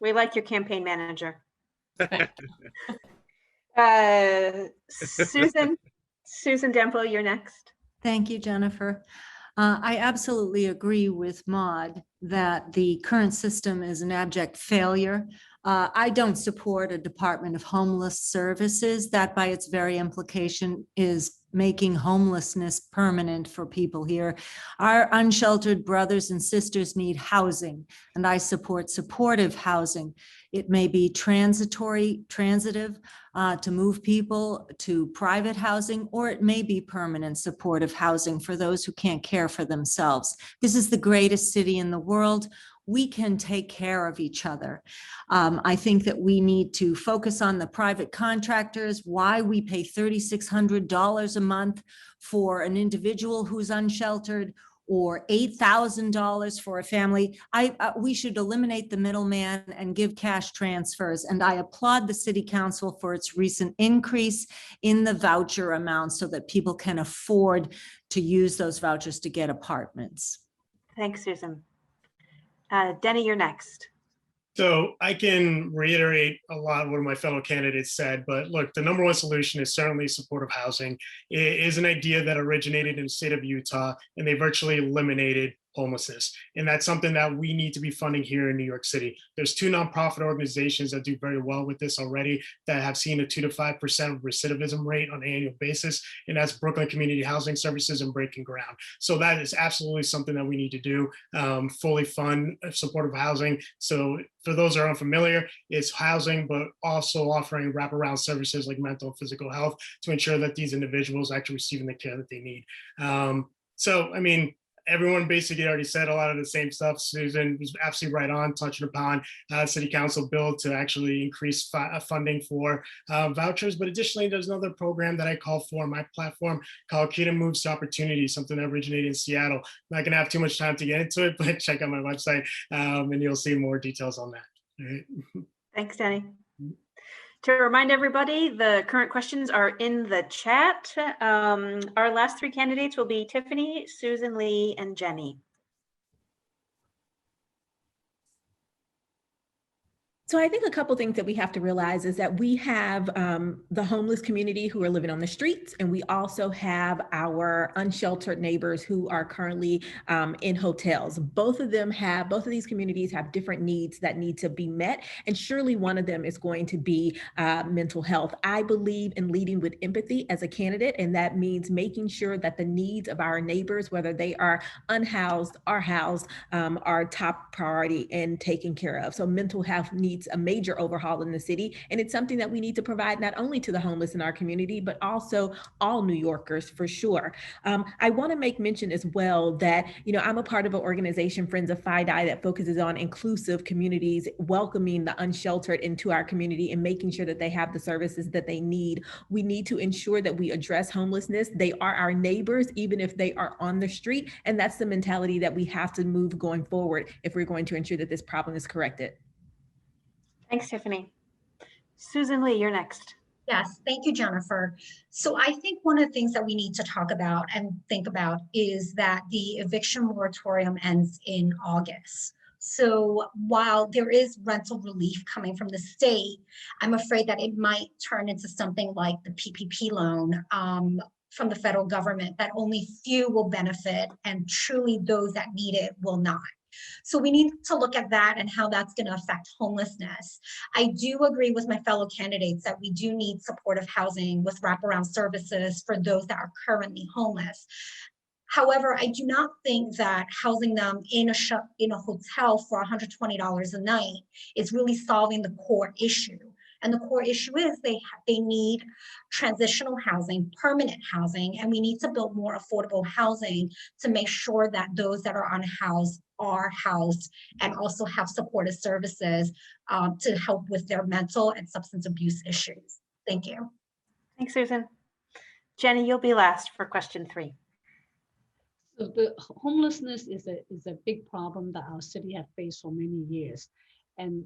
We like your campaign manager. Susan Damplow, you're next. Thank you, Jennifer. I absolutely agree with Maud that the current system is an abject failure. I don't support a Department of Homeless Services that by its very implication is making homelessness permanent for people here. Our unsheltered brothers and sisters need housing, and I support supportive housing. It may be transitive to move people to private housing, or it may be permanent supportive housing for those who can't care for themselves. This is the greatest city in the world. We can take care of each other. I think that we need to focus on the private contractors, why we pay $3,600 a month for an individual who's unsheltered, or $8,000 for a family. We should eliminate the middleman and give cash transfers. And I applaud the City Council for its recent increase in the voucher amount so that people can afford to use those vouchers to get apartments. Thanks, Susan. Denny, you're next. So I can reiterate a lot of what my fellow candidates said, but look, the number one solution is certainly supportive housing. It is an idea that originated in the state of Utah, and they virtually eliminated homelessness. And that's something that we need to be funding here in New York City. There's 2 nonprofit organizations that do very well with this already that have seen a 2 to 5% recidivism rate on an annual basis. And that's Brooklyn Community Housing Services and Breaking Ground. So that is absolutely something that we need to do, fully fund supportive housing. So for those that are unfamiliar, it's housing, but also offering wraparound services like mental and physical health to ensure that these individuals are actually receiving the care that they need. So, I mean, everyone basically already said a lot of the same stuff. Susan was absolutely right on touching upon City Council bill to actually increase funding for vouchers. But additionally, there's another program that I call for on my platform called Kingdom Moves to Opportunity, something that originated in Seattle. I'm not gonna have too much time to get into it, but check out my website and you'll see more details on that. All right. Thanks, Danny. To remind everybody, the current questions are in the chat. Our last 3 candidates will be Tiffany, Susan Lee, and Jenny. So I think a couple things that we have to realize is that we have the homeless community who are living on the streets, and we also have our unsheltered neighbors who are currently in hotels. Both of these communities have different needs that need to be met, and surely one of them is going to be mental health. I believe in leading with empathy as a candidate, and that means making sure that the needs of our neighbors, whether they are unhoused or housed, are top priority and taken care of. So mental health needs a major overhaul in the city. And it's something that we need to provide not only to the homeless in our community, but also all New Yorkers for sure. I want to make mention as well that, I'm a part of an organization, Friends of FIDI, that focuses on inclusive communities, welcoming the unsheltered into our community and making sure that they have the services that they need. We need to ensure that we address homelessness. They are our neighbors, even if they are on the street. And that's the mentality that we have to move going forward if we're going to ensure that this problem is corrected. Thanks, Tiffany. Susan Lee, you're next. Yes, thank you, Jennifer. So I think one of the things that we need to talk about and think about is that the eviction moratorium ends in August. So while there is rental relief coming from the state, I'm afraid that it might turn into something like the PPP loan from the federal government, that only few will benefit and truly those that need it will not. So we need to look at that and how that's going to affect homelessness. I do agree with my fellow candidates that we do need supportive housing with wraparound services for those that are currently homeless. However, I do not think that housing them in a hotel for $120 a night is really solving the core issue. And the core issue is they need transitional housing, permanent housing, and we need to build more affordable housing to make sure that those that are unhoused are housed and also have supportive services to help with their mental and substance abuse issues. Thank you. Thanks, Susan. Jenny, you'll be last for question 3. So the homelessness is a big problem that our city has faced for many years. And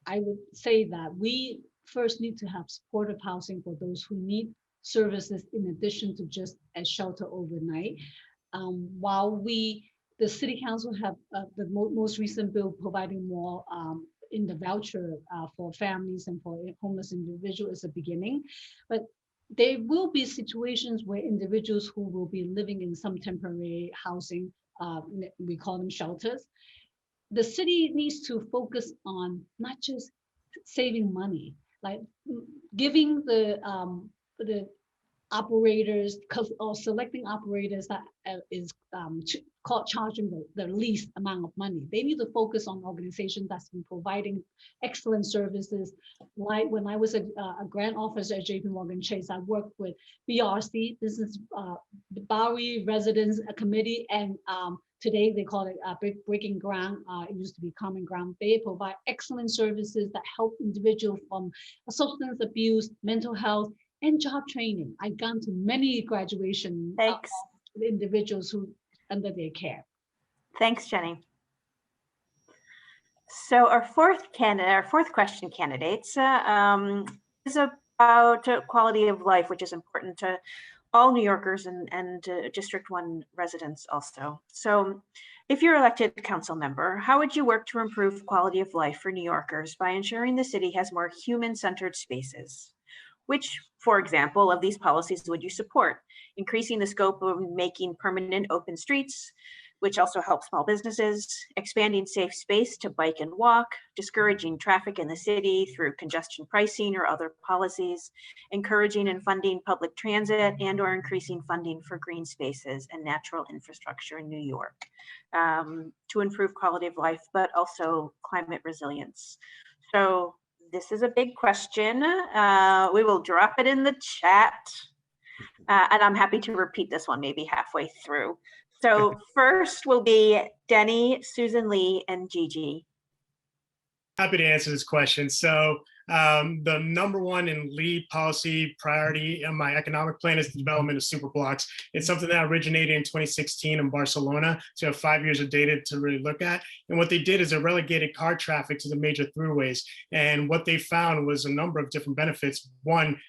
I would say that we first need to have supportive housing for those who need services in addition to just a shelter overnight. While the city council have the most recent bill providing more in the voucher for families and for homeless individuals is a beginning, but there will be situations where individuals who will be living in some temporary housing, we call them shelters. The city needs to focus on not just saving money, like giving the operators, or selecting operators that is charging the least amount of money. They need to focus on organizations that's been providing excellent services. Like when I was a grant officer at JP Morgan Chase, I worked with BRC, this is Bowery Residents Committee, and today they call it Breaking Ground. It used to be Common Ground. They provide excellent services that help individuals from substance abuse, mental health, and job training. I've gone to many graduation individuals who under their care. Thanks, Jenny. So our fourth question candidates is about quality of life, which is important to all New Yorkers and District 1 residents also. So if you're elected council member, how would you work to improve quality of life for New Yorkers by ensuring the city has more human-centered spaces? Which, for example, of these policies would you support? Increasing the scope of making permanent open streets, which also helps small businesses, expanding safe space to bike and walk, discouraging traffic in the city through congestion pricing or other policies, encouraging and funding public transit, and or increasing funding for green spaces and natural infrastructure in New York to improve quality of life, but also climate resilience. So this is a big question. We will drop it in the chat. And I'm happy to repeat this one maybe halfway through. So first will be Denny, Susan Lee, and Gigi. Happy to answer this question. So the number one and lead policy priority in my economic plan is the development of super blocks. It's something that originated in 2016 in Barcelona. So you have 5 years of data to really look at. And what they did is they relegated car traffic to the major throughways. And what they found was a number of different benefits. One,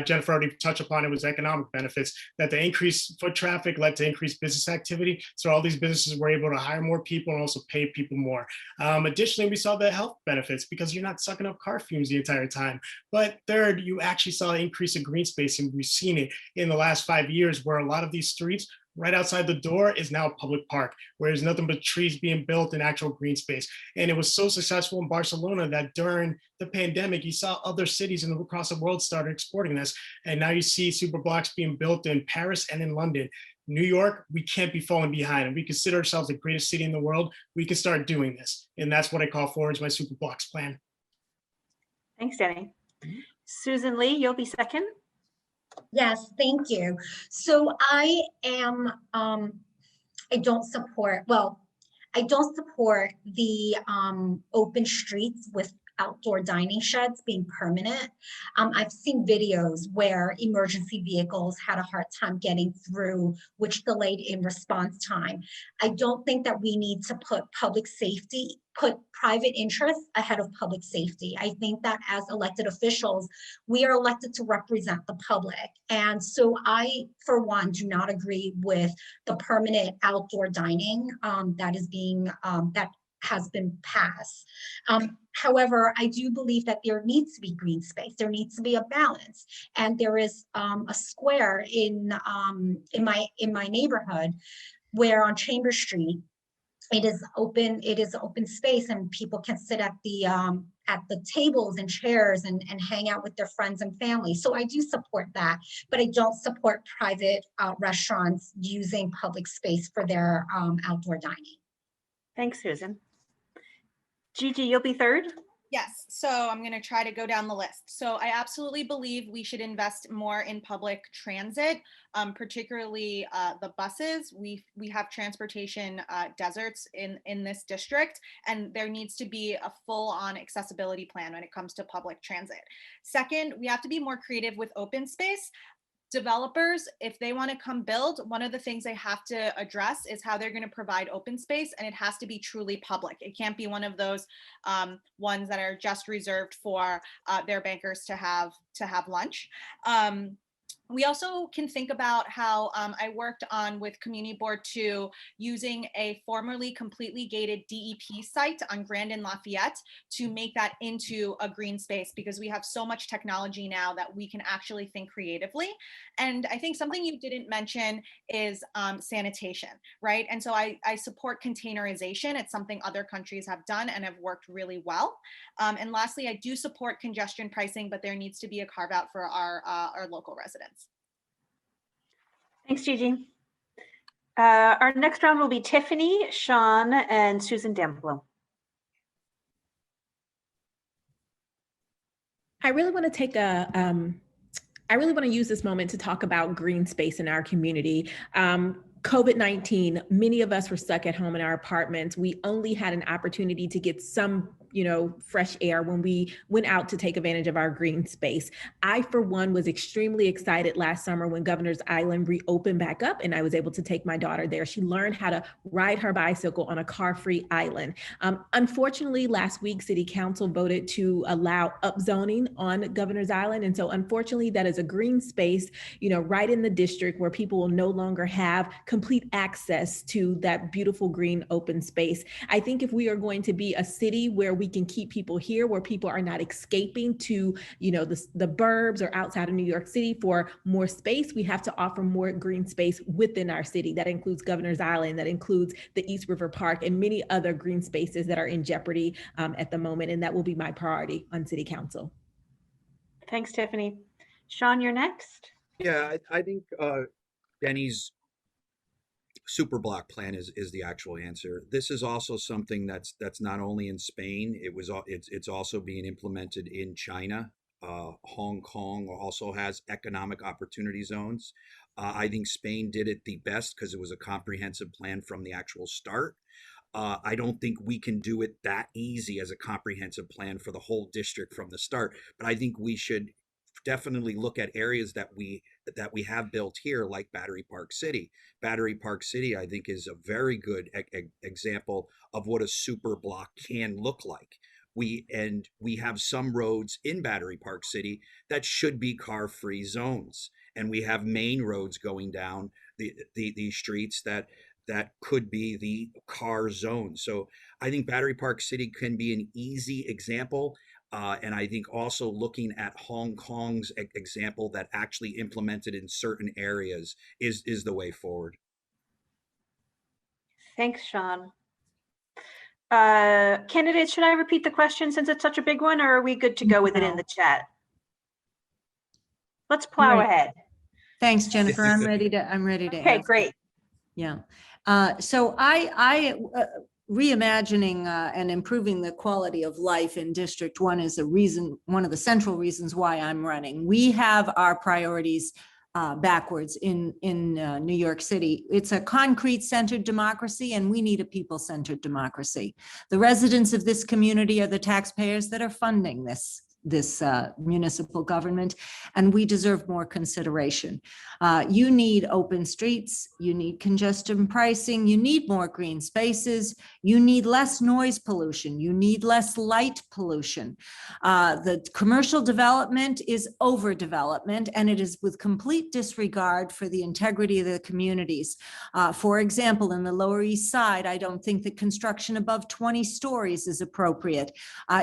Jennifer already touched upon it, was economic benefits, that the increased foot traffic led to increased business activity. So all these businesses were able to hire more people and also pay people more. Additionally, we saw the health benefits because you're not sucking up car fumes the entire time. But third, you actually saw an increase in green space, and we've seen it in the last 5 years where a lot of these streets right outside the door is now a public park, where there's nothing but trees being built in actual green space. And it was so successful in Barcelona that during the pandemic, you saw other cities across the world started exporting this. And now you see super blocks being built in Paris and in London. New York, we can't be falling behind. And we consider ourselves the greatest city in the world. We can start doing this. And that's what I call forward my super blocks plan. Thanks, Denny. Susan Lee, you'll be second. Yes, thank you. So I don't support the open streets with outdoor dining sheds being permanent. I've seen videos where emergency vehicles had a hard time getting through, which delayed in response time. I don't think that we need to put private interests ahead of public safety. I think that as elected officials, we are elected to represent the public. And so I, for one, do not agree with the permanent outdoor dining that has been passed. However, I do believe that there needs to be green space. There needs to be a balance. And there is a square in my neighborhood where on Chambers Street, it is open space, and people can sit at the tables and chairs and hang out with their friends and family. So I do support that, but I don't support private restaurants using public space for their outdoor dining. Thanks, Susan. Gigi, you'll be third. Yes, so I'm going to try to go down the list. So I absolutely believe we should invest more in public transit, particularly the buses. We have transportation deserts in this district, and there needs to be a full-on accessibility plan when it comes to public transit. Second, we have to be more creative with open space. Developers, if they want to come build, one of the things they have to address is how they're going to provide open space, and it has to be truly public. It can't be one of those ones that are just reserved for their bankers to have lunch. We also can think about how I worked on with Community Board 2 using a formerly completely gated DEP site on Grand and Lafayette to make that into a green space, because we have so much technology now that we can actually think creatively. And I think something you didn't mention is sanitation, right? And so I support containerization. It's something other countries have done and have worked really well. And lastly, I do support congestion pricing, but there needs to be a carve out for our local residents. Thanks, Gigi. Our next round will be Tiffany, Sean, and Susan Damplow. I really want to use this moment to talk about green space in our community. COVID-19, many of us were stuck at home in our apartments. We only had an opportunity to get some fresh air when we went out to take advantage of our green space. I, for one, was extremely excited last summer when Governor's Island reopened back up and I was able to take my daughter there. She learned how to ride her bicycle on a car-free island. Unfortunately, last week, City Council voted to allow upzoning on Governor's Island. And so unfortunately, that is a green space, right in the district where people will no longer have complete access to that beautiful green open space. I think if we are going to be a city where we we can keep people here, where people are not escaping to, the burbs or outside of New York City for more space. We have to offer more green space within our city. That includes Governor's Island, that includes the East River Park, and many other green spaces that are in jeopardy at the moment. And that will be my priority on City Council. Thanks, Tiffany. Sean, you're next. Yeah, I think Denny's super block plan is the actual answer. This is also something that's not only in Spain. It's also being implemented in China. Hong Kong also has economic opportunity zones. I think Spain did it the best because it was a comprehensive plan from the actual start. I don't think we can do it that easy as a comprehensive plan for the whole district from the start, but I think we should definitely look at areas that we have built here, like Battery Park City. Battery Park City, I think, is a very good example of what a super block can look like. We have some roads in Battery Park City that should be car-free zones, and we have main roads going down the streets that could be the car zone. So I think Battery Park City can be an easy example. And I think also looking at Hong Kong's example that actually implemented in certain areas is the way forward. Thanks, Sean. Candidates, should I repeat the question since it's such a big one, or are we good to go with it in the chat? Let's plow ahead. Thanks, Jennifer. I'm ready to Okay, answer. great. Yeah. So I reimagining and improving the quality of life in District 1 is one of the central reasons why I'm running. We have our priorities backwards in New York City. It's a concrete-centered democracy, and we need a people-centered democracy. The residents of this community are the taxpayers that are funding this municipal government, and we deserve more consideration. You need open streets, you need congestion pricing, you need more green spaces, you need less noise pollution, you need less light pollution. The commercial development is overdevelopment, and it is with complete disregard for the integrity of the communities. For example, in the Lower East Side, I don't think that construction above 20 stories is appropriate.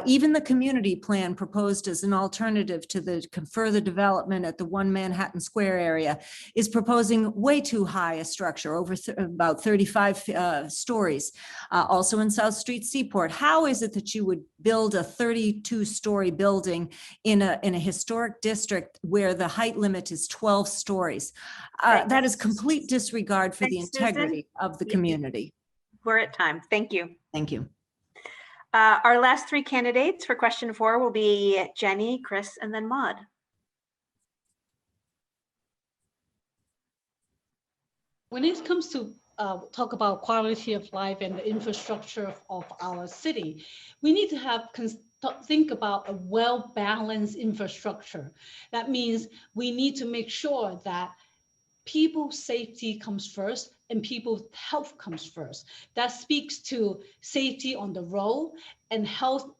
Even the community plan proposed as an alternative to the further development at the One Manhattan Square area is proposing way too high a structure, over about 35 stories. Also in South Street Seaport, how is it that you would build a 32-story building in a historic district where the height limit is 12 stories? That is complete disregard for the integrity of the community. We're at time. Thank you. Thank you. Our last three candidates for question 4 will be Jenny, Chris, and then Maud. When it comes to talk about quality of life and the infrastructure of our city, we need to think about a well-balanced infrastructure. That means we need to make sure that people's safety comes first and people's health comes first. That speaks to safety on the road and health.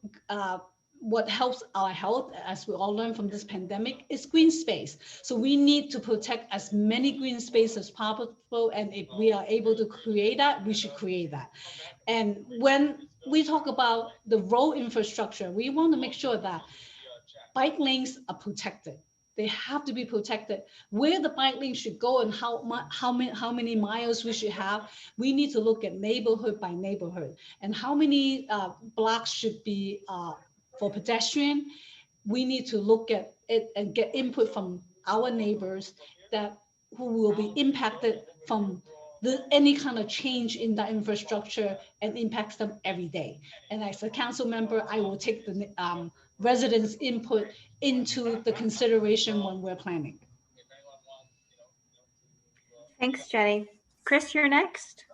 What helps our health, as we all learn from this pandemic, is green space. So we need to protect as many green spaces as possible. And if we are able to create that, we should create that. And when we talk about the road infrastructure, we want to make sure that bike lanes are protected. They have to be protected. Where the bike lane should go and how many miles we should have, we need to look at neighborhood by neighborhood, and how many blocks should be for pedestrian. We need to look at it and get input from our neighbors who will be impacted from any kind of change in that infrastructure and impacts them every day. And as a council member, I will take the residents' input into the consideration when we're planning. Thanks, Jenny. Chris, you're next.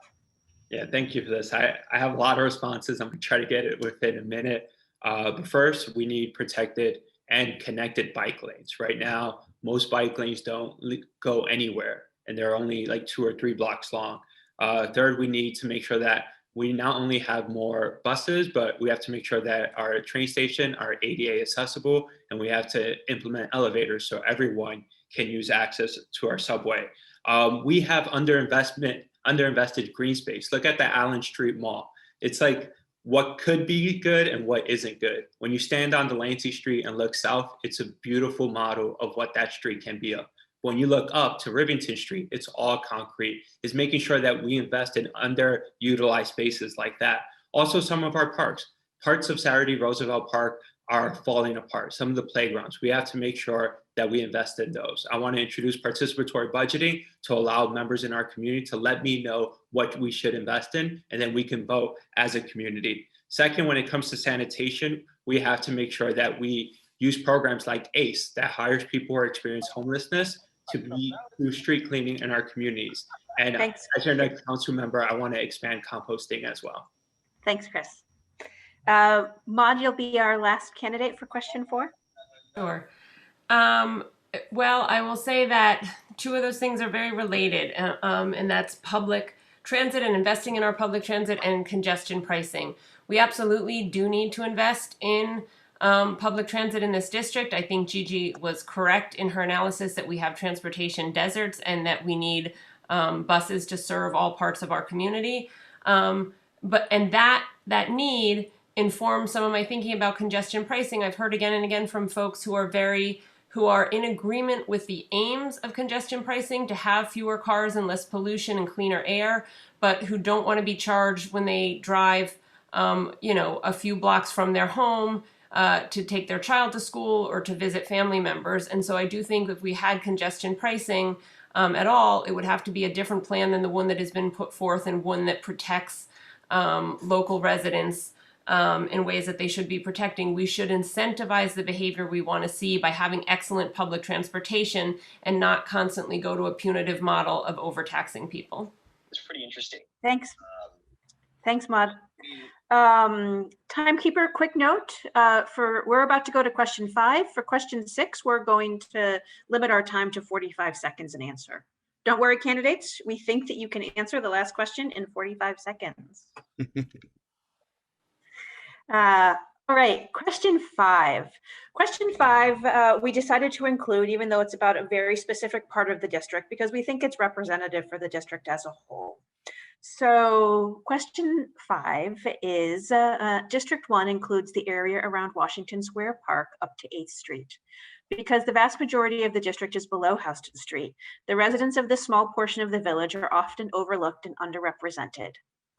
Yeah, thank you for this. I have a lot of responses. I'm gonna try to get it within a minute. But first, we need protected and connected bike lanes. Right now, most bike lanes don't go anywhere, and they're only like 2 or 3 blocks long. Third, we need to make sure that we not only have more buses, but we have to make sure that our train station are ADA accessible, and we have to implement elevators so everyone can use access to our subway. We have underinvested green space. Look at the Allen Street Mall. It's like what could be good and what isn't good. When you stand on Delancey Street and look south, it's a beautiful model of what that street can be of. When you look up to Rivington Street, it's all concrete. It's making sure that we invest in underutilized spaces like that. Also, some of our parts of Saturday Roosevelt Park are falling apart. Some of the playgrounds, we have to make sure that we invest in those. I want to introduce participatory budgeting to allow members in our community to let me know what we should invest in, and then we can vote as a community. Second, when it comes to sanitation, we have to make sure that we use programs like ACE that hires people who experience homelessness to do street cleaning in our communities. And Thanks. as your next council member, I want to expand composting as well. Thanks, Chris. Maud, you'll be our last candidate for question 4. Sure. Well, I will say that 2 of those things are very related, and that's public transit and investing in our public transit and congestion pricing. We absolutely do need to invest in public transit in this district. I think Gigi was correct in her analysis that we have transportation deserts and that we need buses to serve all parts of our community. That need informs some of my thinking about congestion pricing. I've heard again and again from folks who are in agreement with the aims of congestion pricing to have fewer cars and less pollution and cleaner air, but who don't want to be charged when they drive, a few blocks from their home to take their child to school or to visit family members. And so I do think if we had congestion pricing at all, it would have to be a different plan than the one that has been put forth, and one that protects local residents in ways that they should be protecting. We should incentivize the behavior we want to see by having excellent public transportation and not constantly go to a punitive model of overtaxing people. It's pretty interesting. Thanks. Thanks, Maud. Timekeeper, quick note, we're about to go to question 5. For question 6, we're going to limit our time to 45 seconds an answer. Don't worry, candidates. We think that you can answer the last question in 45 seconds. All right, question 5. Question 5, we decided to include, even though it's about a very specific part of the district, because we think it's representative for the district as a whole. So question 5 is, District 1 includes the area around Washington Square Park up to 8th Street. Because the vast majority of the district is below Houston Street, the residents of this small portion of the village are often overlooked and underrepresented.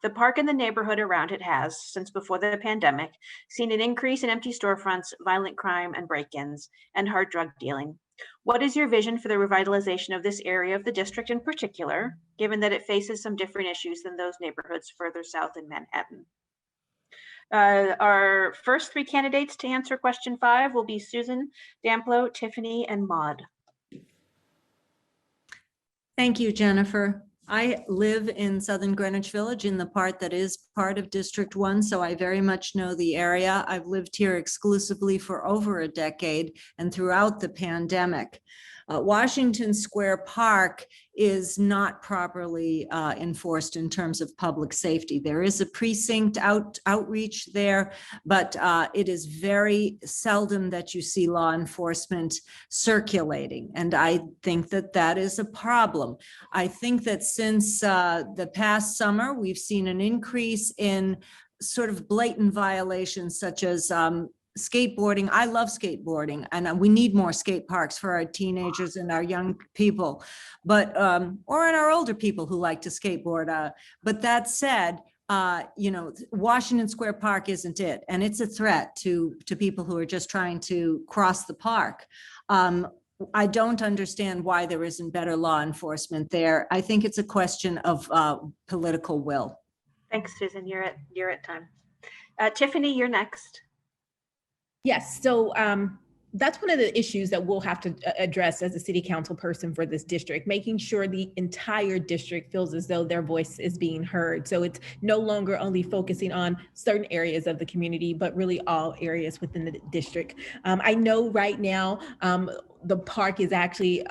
The park and the neighborhood around it has, since before the pandemic, seen an increase in empty storefronts, violent crime and break-ins, and hard drug dealing. What is your vision for the revitalization of this area of the district in particular, given that it faces some different issues than those neighborhoods further south in Manhattan? Our first 3 candidates to answer question 5 will be Susan, Damplow, Tiffany, and Maud. Thank you, Jennifer. I live in Southern Greenwich Village in the part that is part of District 1, so I very much know the area. I've lived here exclusively for over a decade and throughout the pandemic. Washington Square Park is not properly enforced in terms of public safety. There is a precinct outreach there, but it is very seldom that you see law enforcement circulating. And I think that that is a problem. I think that since the past summer, we've seen an increase in sort of blatant violations such as skateboarding. I love skateboarding, and we need more skate parks for our teenagers and our young people, but or in our older people who like to skateboard. But that said, Washington Square Park isn't it, and it's a threat to people who are just trying to cross the park. I don't understand why there isn't better law enforcement there. I think it's a question of political will. Thanks, Susan. You're at time. Tiffany, you're next. Yes, so that's one of the issues that we'll have to address as a city council person for this district, making sure the entire district feels as though their voice is being heard. So it's no longer only focusing on certain areas of the community, but really all areas within the district. I know right now the park is actually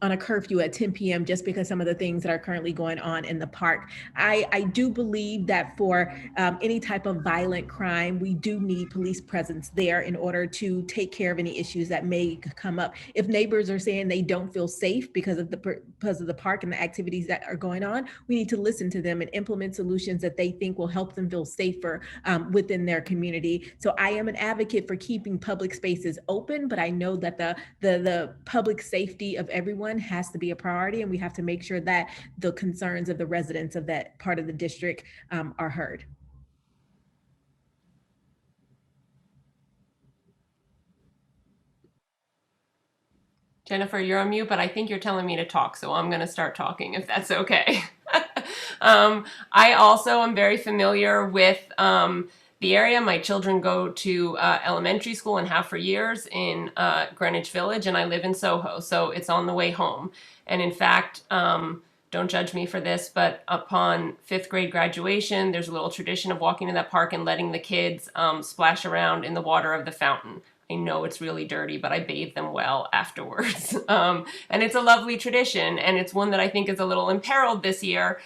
on a curfew at 10 p.m. just because some of the things that are currently going on in the park. I do believe that for any type of violent crime, we do need police presence there in order to take care of any issues that may come up. If neighbors are saying they don't feel safe because of the park and the activities that are going on, we need to listen to them and implement solutions that they think will help them feel safer within their community. So I am an advocate for keeping public spaces open, but I know that the public safety of everyone has to be a priority, and we have to make sure that the concerns of the residents of that part of the district are heard. Jennifer, you're on mute, but I think you're telling me to talk, so I'm going to start talking if that's okay. I also am very familiar with the area. My children go to elementary school and have for years in Greenwich Village, and I live in Soho, so it's on the way home. And in fact, don't judge me for this, but upon 5th grade graduation, there's a little tradition of walking to that park and letting the kids splash around in the water of the fountain. I know it's really dirty, but I bathe them well afterwards. And it's a lovely tradition, and it's one that I think is a little imperiled this year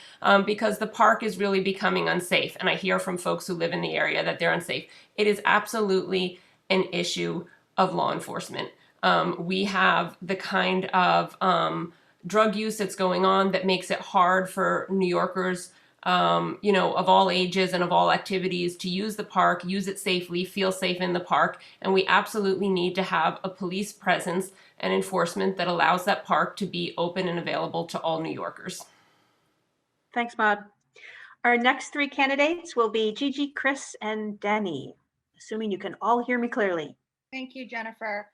because the park is really becoming unsafe. And I hear from folks who live in the area that they're unsafe. It is absolutely an issue of law enforcement. We have the kind of drug use that's going on that makes it hard for New Yorkers of all ages and of all activities to use the park, use it safely, feel safe in the park. And we absolutely need to have a police presence and enforcement that allows that park to be open and available to all New Yorkers. Thanks, Maud. Our next 3 candidates will be Gigi, Chris, and Denny, assuming you can all hear me clearly. Thank you, Jennifer.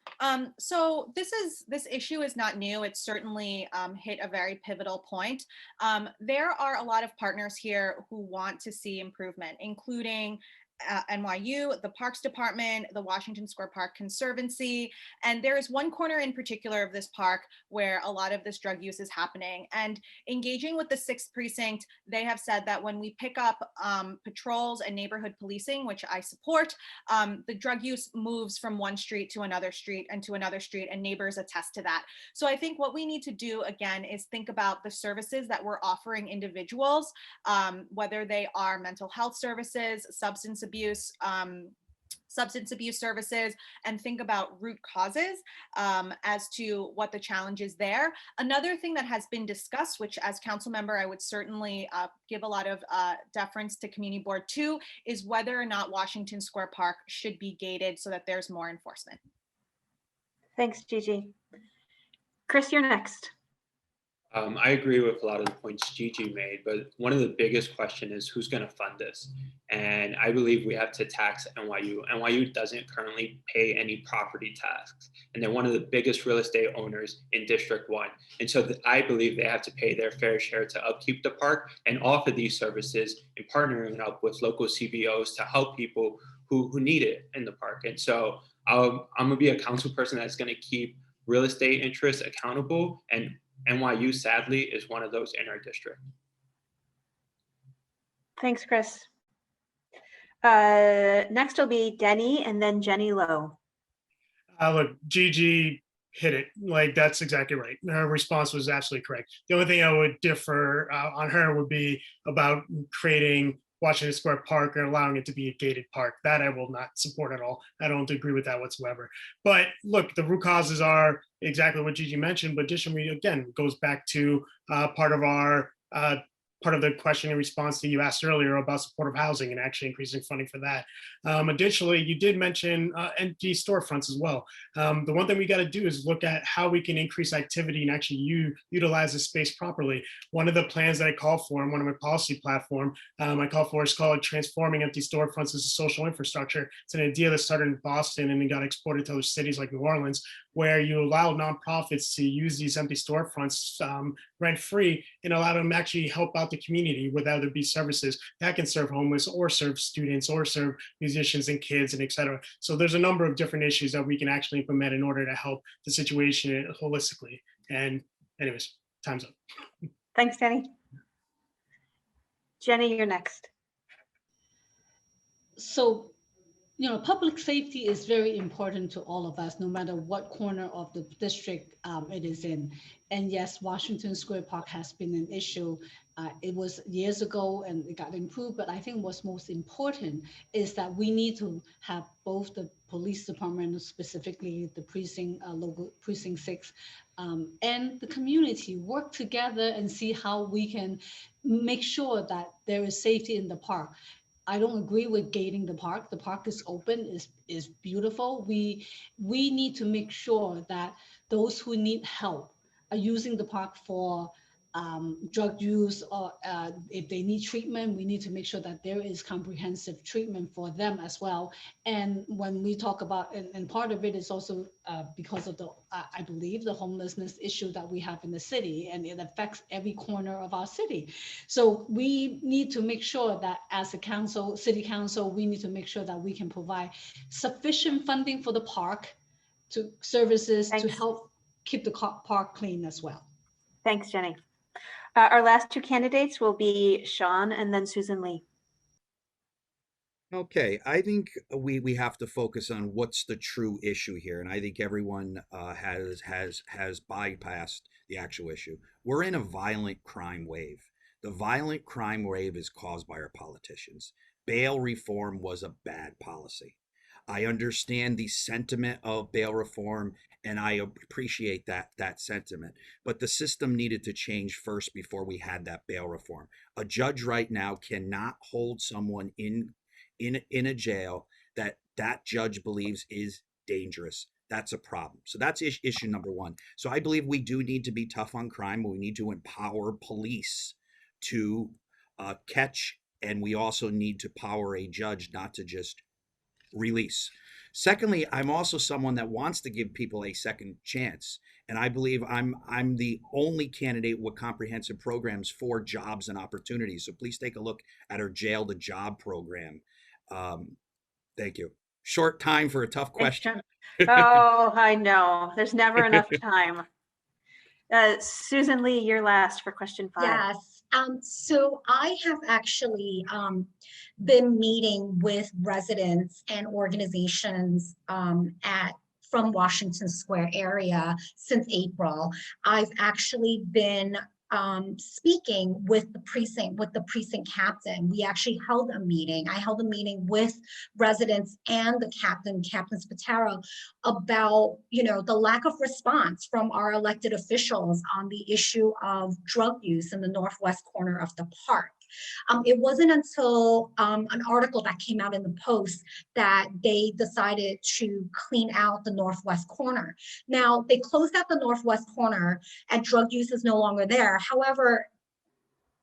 So this issue is not new. It's certainly hit a very pivotal point. There are a lot of partners here who want to see improvement, including NYU, the Parks Department, the Washington Square Park Conservancy. And there is one corner in particular of this park where a lot of this drug use is happening. And engaging with the 6th precinct, they have said that when we pick up patrols and neighborhood policing, which I support, the drug use moves from one street to another street and to another street, and neighbors attest to that. So I think what we need to do again is think about the services that we're offering individuals, whether they are mental health services, substance abuse services, and think about root causes as to what the challenge is there. Another thing that has been discussed, which as council member, I would certainly give a lot of deference to community board 2, is whether or not Washington Square Park should be gated so that there's more enforcement. Thanks, Gigi. Chris, you're next. I agree with a lot of the points Gigi made, but one of the biggest questions is who's going to fund this? And I believe we have to tax NYU. NYU doesn't currently pay any property tax, and they're one of the biggest real estate owners in District 1. And so I believe they have to pay their fair share to upkeep the park and offer these services and partnering up with local CBOs to help people who need it in the park. And so I'm going to be a council person that's going to keep real estate interests accountable, and NYU, sadly, is one of those in our district. Thanks, Chris. Next will be Denny and then Jenny Lowe. Look, Gigi hit it. Like, that's exactly right. Her response was absolutely correct. The only thing I would differ on her would be about creating Washington Square Park and allowing it to be a gated park. That I will not support at all. I don't agree with that whatsoever. But look, the root causes are exactly what Gigi mentioned, but additionally, again, goes back to part of the question in response to you asked earlier about supportive housing and actually increasing funding for that. Additionally, you did mention empty storefronts as well. The one thing we got to do is look at how we can increase activity and actually utilize the space properly. One of the plans that I call for in one of my policy platform, I call for is called Transforming Empty Storefronts as a Social Infrastructure. It's an idea that started in Boston and then got exported to other cities like New Orleans, where you allow nonprofits to use these empty storefronts rent-free and allow them to actually help out the community with either be services that can serve homeless or serve students or serve musicians and kids and et cetera. So there's a number of different issues that we can actually implement in order to help the situation holistically. And anyways, time's up. Thanks, Denny. Jenny, you're next. So, public safety is very important to all of us, no matter what corner of the district it is in. And yes, Washington Square Park has been an issue. It was years ago and it got improved, but I think what's most important is that we need to have both the police department, specifically the precinct, local precinct 6, and the community work together and see how we can make sure that there is safety in the park. I don't agree with gating the park. The park is open, is beautiful. We need to make sure that those who need help are using the park for drug use, or if they need treatment, we need to make sure that there is comprehensive treatment for them as well. And when we talk about, and part of it is also because of the, I believe, the homelessness issue that we have in the city, and it affects every corner of our city. So we need to make sure that as a council, city council, we need to make sure that we can provide sufficient funding for the park to services to Thanks. help keep the park clean as well. Thanks, Jenny. Our last two candidates will be Sean and then Susan Lee. Okay, I think we have to focus on what's the true issue here, and I think everyone has bypassed the actual issue. We're in a violent crime wave. The violent crime wave is caused by our politicians. Bail reform was a bad policy. I understand the sentiment of bail reform, and I appreciate that sentiment. But the system needed to change first before we had that bail reform. A judge right now cannot hold someone in a jail that judge believes is dangerous. That's a problem. So that's issue number one. So I believe we do need to be tough on crime. We need to empower police to catch, and we also need to power a judge not to just release. Secondly, I'm also someone that wants to give people a second chance. And I believe I'm the only candidate with comprehensive programs for jobs and opportunities. So please take a look at our Jail to Job program. Thank you. Short time for a tough question. Oh, I know. There's never enough time. Susan Lee, you're last for question 5. Yes. So I have actually been meeting with residents and organizations from Washington Square area since April. I've actually been speaking with the precinct captain. We actually held a meeting. I held a meeting with residents and the Captain Spataro, about, the lack of response from our elected officials on the issue of drug use in the northwest corner of the park. It wasn't until an article that came out in the Post that they decided to clean out the northwest corner. Now, they closed out the northwest corner and drug use is no longer there. However,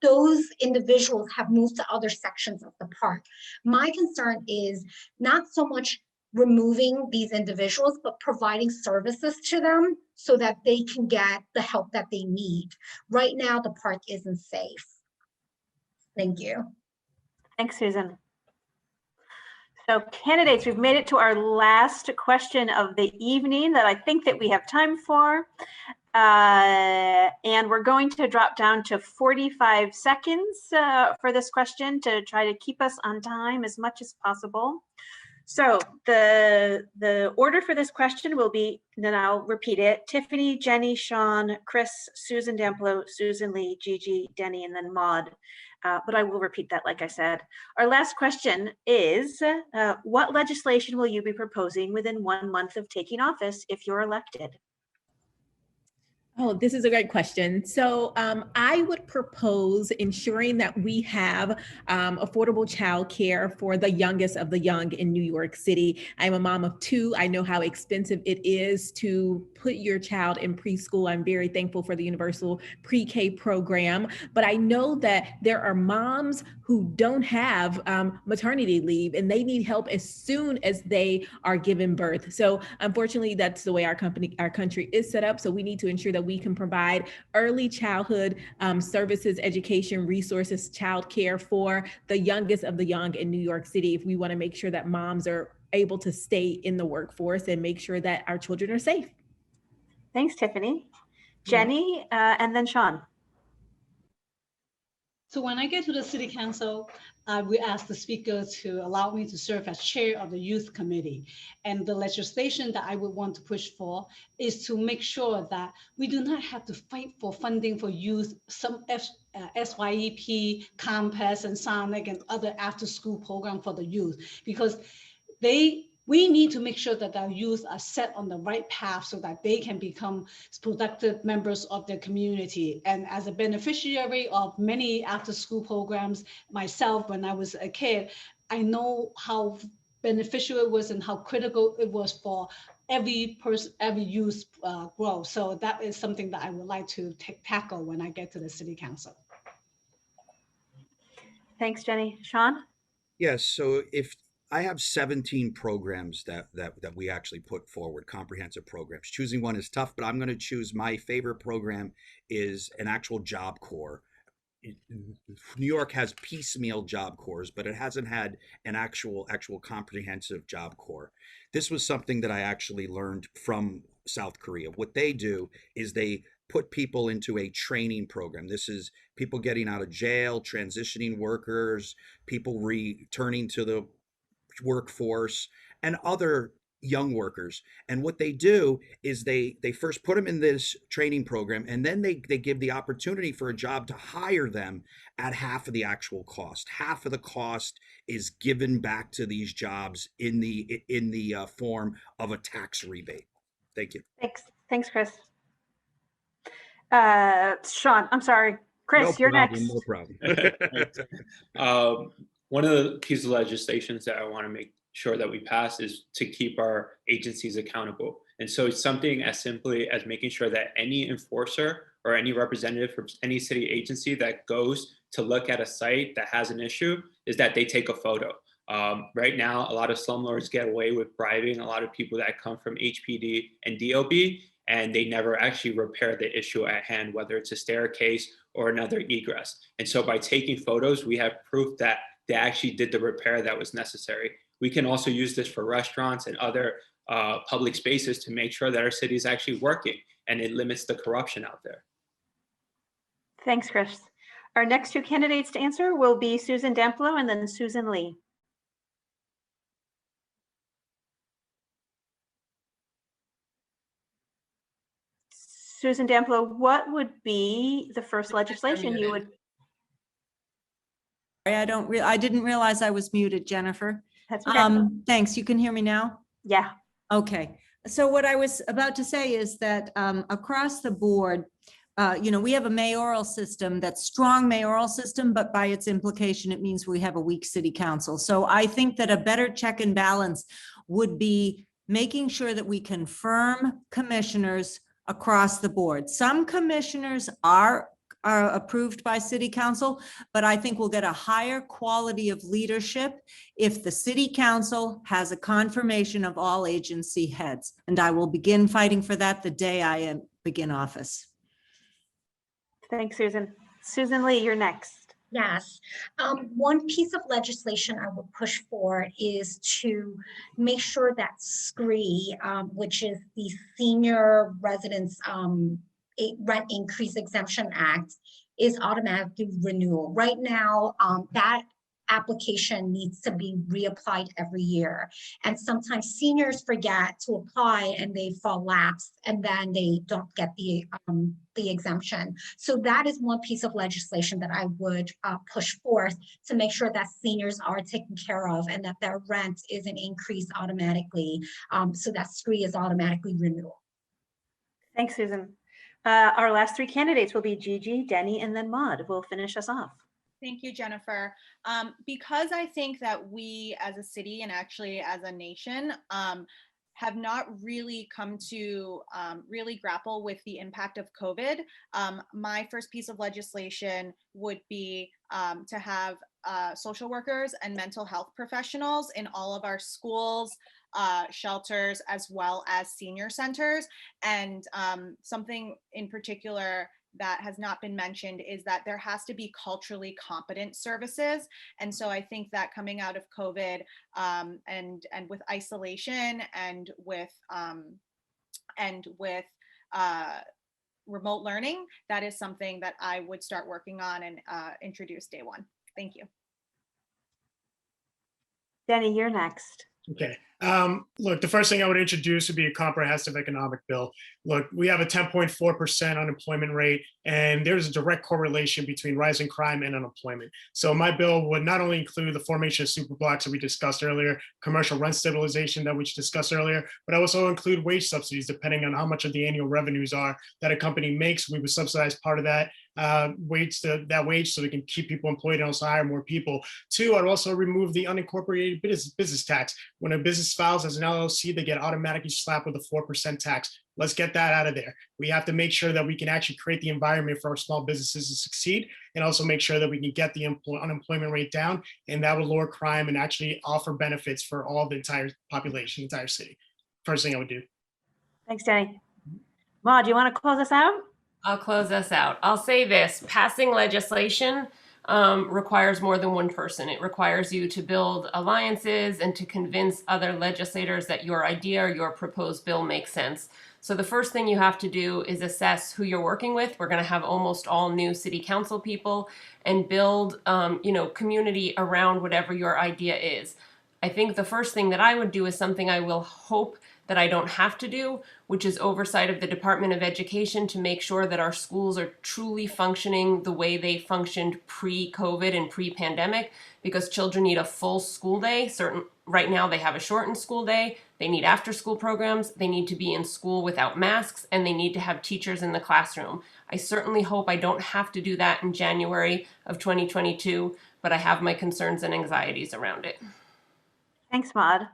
those individuals have moved to other sections of the park. My concern is not so much removing these individuals, but providing services to them so that they can get the help that they need. Right now, the park isn't safe. Thank you. Thanks, Susan. So candidates, we've made it to our last question of the evening that I think that we have time for. And we're going to drop down to 45 seconds for this question to try to keep us on time as much as possible. So the order for this question will be, and then I'll repeat it: Tiffany, Jenny, Sean, Chris, Susan Damplow, Susan Lee, Gigi, Denny, and then Maud. But I will repeat that, like I said. Our last question is, what legislation will you be proposing within 1 month of taking office if you're elected? Oh, this is a great question. So I would propose ensuring that we have affordable childcare for the youngest of the young in New York City. I'm a mom of 2. I know how expensive it is to put your child in preschool. I'm very thankful for the universal pre-K program, but I know that there are moms who don't have maternity leave and they need help as soon as they are given birth. So unfortunately, that's the way our country is set up. So we need to ensure that we can provide early childhood services, education, resources, childcare for the youngest of the young in New York City, if we want to make sure that moms are able to stay in the workforce and make sure that our children are safe. Thanks, Tiffany. Jenny, and then Sean. So when I get to the city council, we ask the speaker to allow me to serve as chair of the youth committee. And the legislation that I would want to push for is to make sure that we do not have to fight for funding for youth, some SYEP, Compass, and Sonic, and other after-school program for the youth, because we need to make sure that our youth are set on the right path so that they can become productive members of their community. And as a beneficiary of many after-school programs myself, when I was a kid, I know how beneficial it was and how critical it was for every person, every youth growth. So that is something that I would like to tackle when I get to the city council. Thanks, Jenny. Sean? Yes, so if I have 17 programs that we actually put forward, comprehensive programs. Choosing one is tough, but I'm going to choose my favorite program is an actual Job Corps. New York has piecemeal Job Corps, but it hasn't had an actual comprehensive Job Corps. This was something that I actually learned from South Korea. What they do is they put people into a training program. This is people getting out of jail, transitioning workers, people returning to the workforce, and other young workers. And what they do is they first put them in this training program, and then they give the opportunity for a job to hire them at half of the actual cost. Half of the cost is given back to these jobs in the form of a tax rebate. Thank you. Thanks, Chris. Sean, I'm sorry. Chris, you're next. No problem. One of the pieces of legislation that I want to make sure that we pass is to keep our agencies accountable. And so it's something as simply as making sure that any enforcer or any representative from any city agency that goes to look at a site that has an issue is that they take a photo. Right now, a lot of slumlords get away with bribing a lot of people that come from HPD and DOB, and they never actually repair the issue at hand, whether it's a staircase or another egress. And so by taking photos, we have proof that they actually did the repair that was necessary. We can also use this for restaurants and other public spaces to make sure that our city is actually working, and it limits the corruption out there. Thanks, Chris. Our next two candidates to answer will be Susan Damplow and then Susan Lee. Susan Damplow, what would be the first legislation you would? I didn't realize I was muted, Jennifer. That's okay. Thanks. You can hear me now? Yeah. Okay. So what I was about to say is that across the board, we have a mayoral system that's strong mayoral system, but by its implication, it means we have a weak city council. So I think that a better check and balance would be making sure that we confirm commissioners across the board. Some commissioners are approved by city council, but I think we'll get a higher quality of leadership if the city council has a confirmation of all agency heads. And I will begin fighting for that the day I begin office. Thanks, Susan. Susan Lee, you're next. Yes. One piece of legislation I would push for is to make sure that SCREE, which is the Senior Residents Rent Increase Exemption Act, is automatically renewal. Right now, that application needs to be reapplied every year. And sometimes seniors forget to apply and they fall lapse, and then they don't get the exemption. So that is one piece of legislation that I would push forth to make sure that seniors are taken care of and that their rent isn't increased automatically, so that SCREE is automatically renewal. Thanks, Susan. Our last three candidates will be Gigi, Denny, and then Maud. Will finish us off. Thank you, Jennifer. Because I think that we as a city and actually as a nation have not really come to really grapple with the impact of COVID, my first piece of legislation would be to have social workers and mental health professionals in all of our schools, shelters, as well as senior centers. And something in particular that has not been mentioned is that there has to be culturally competent services. And so I think that coming out of COVID and with isolation and with remote learning, that is something that I would start working on and introduce day one. Thank you. Denny, you're next. Okay. Look, the first thing I would introduce would be a comprehensive economic bill. Look, we have a 10.4% unemployment rate, and there's a direct correlation between rising crime and unemployment. So my bill would not only include the formation of super blocks that we discussed earlier, commercial rent stabilization that we discussed earlier, but also include wage subsidies depending on how much of the annual revenues are that a company makes. We would subsidize part of that wage so we can keep people employed and also hire more people. Two, I'd also remove the unincorporated business tax. When a business files as an LLC, they get automatically slapped with a 4% tax. Let's get that out of there. We have to make sure that we can actually create the environment for our small businesses to succeed, and also make sure that we can get the unemployment rate down, and that will lower crime and actually offer benefits for all the entire population, entire city. First thing I would do. Thanks, Denny. Maud, do you want to close us out? I'll close us out. I'll say this: passing legislation requires more than one person. It requires you to build alliances and to convince other legislators that your idea or your proposed bill makes sense. So the first thing you have to do is assess who you're working with. We're going to have almost all new city council people, and build, community around whatever your idea is. I think the first thing that I would do is something I will hope that I don't have to do, which is oversight of the Department of Education to make sure that our schools are truly functioning the way they functioned pre-COVID and pre-pandemic, because children need a full school day. Right now they have a shortened school day. They need after-school programs. They need to be in school without masks, and they need to have teachers in the classroom. I certainly hope I don't have to do that in January of 2022, but I have my concerns and anxieties around it. Thanks, Maud.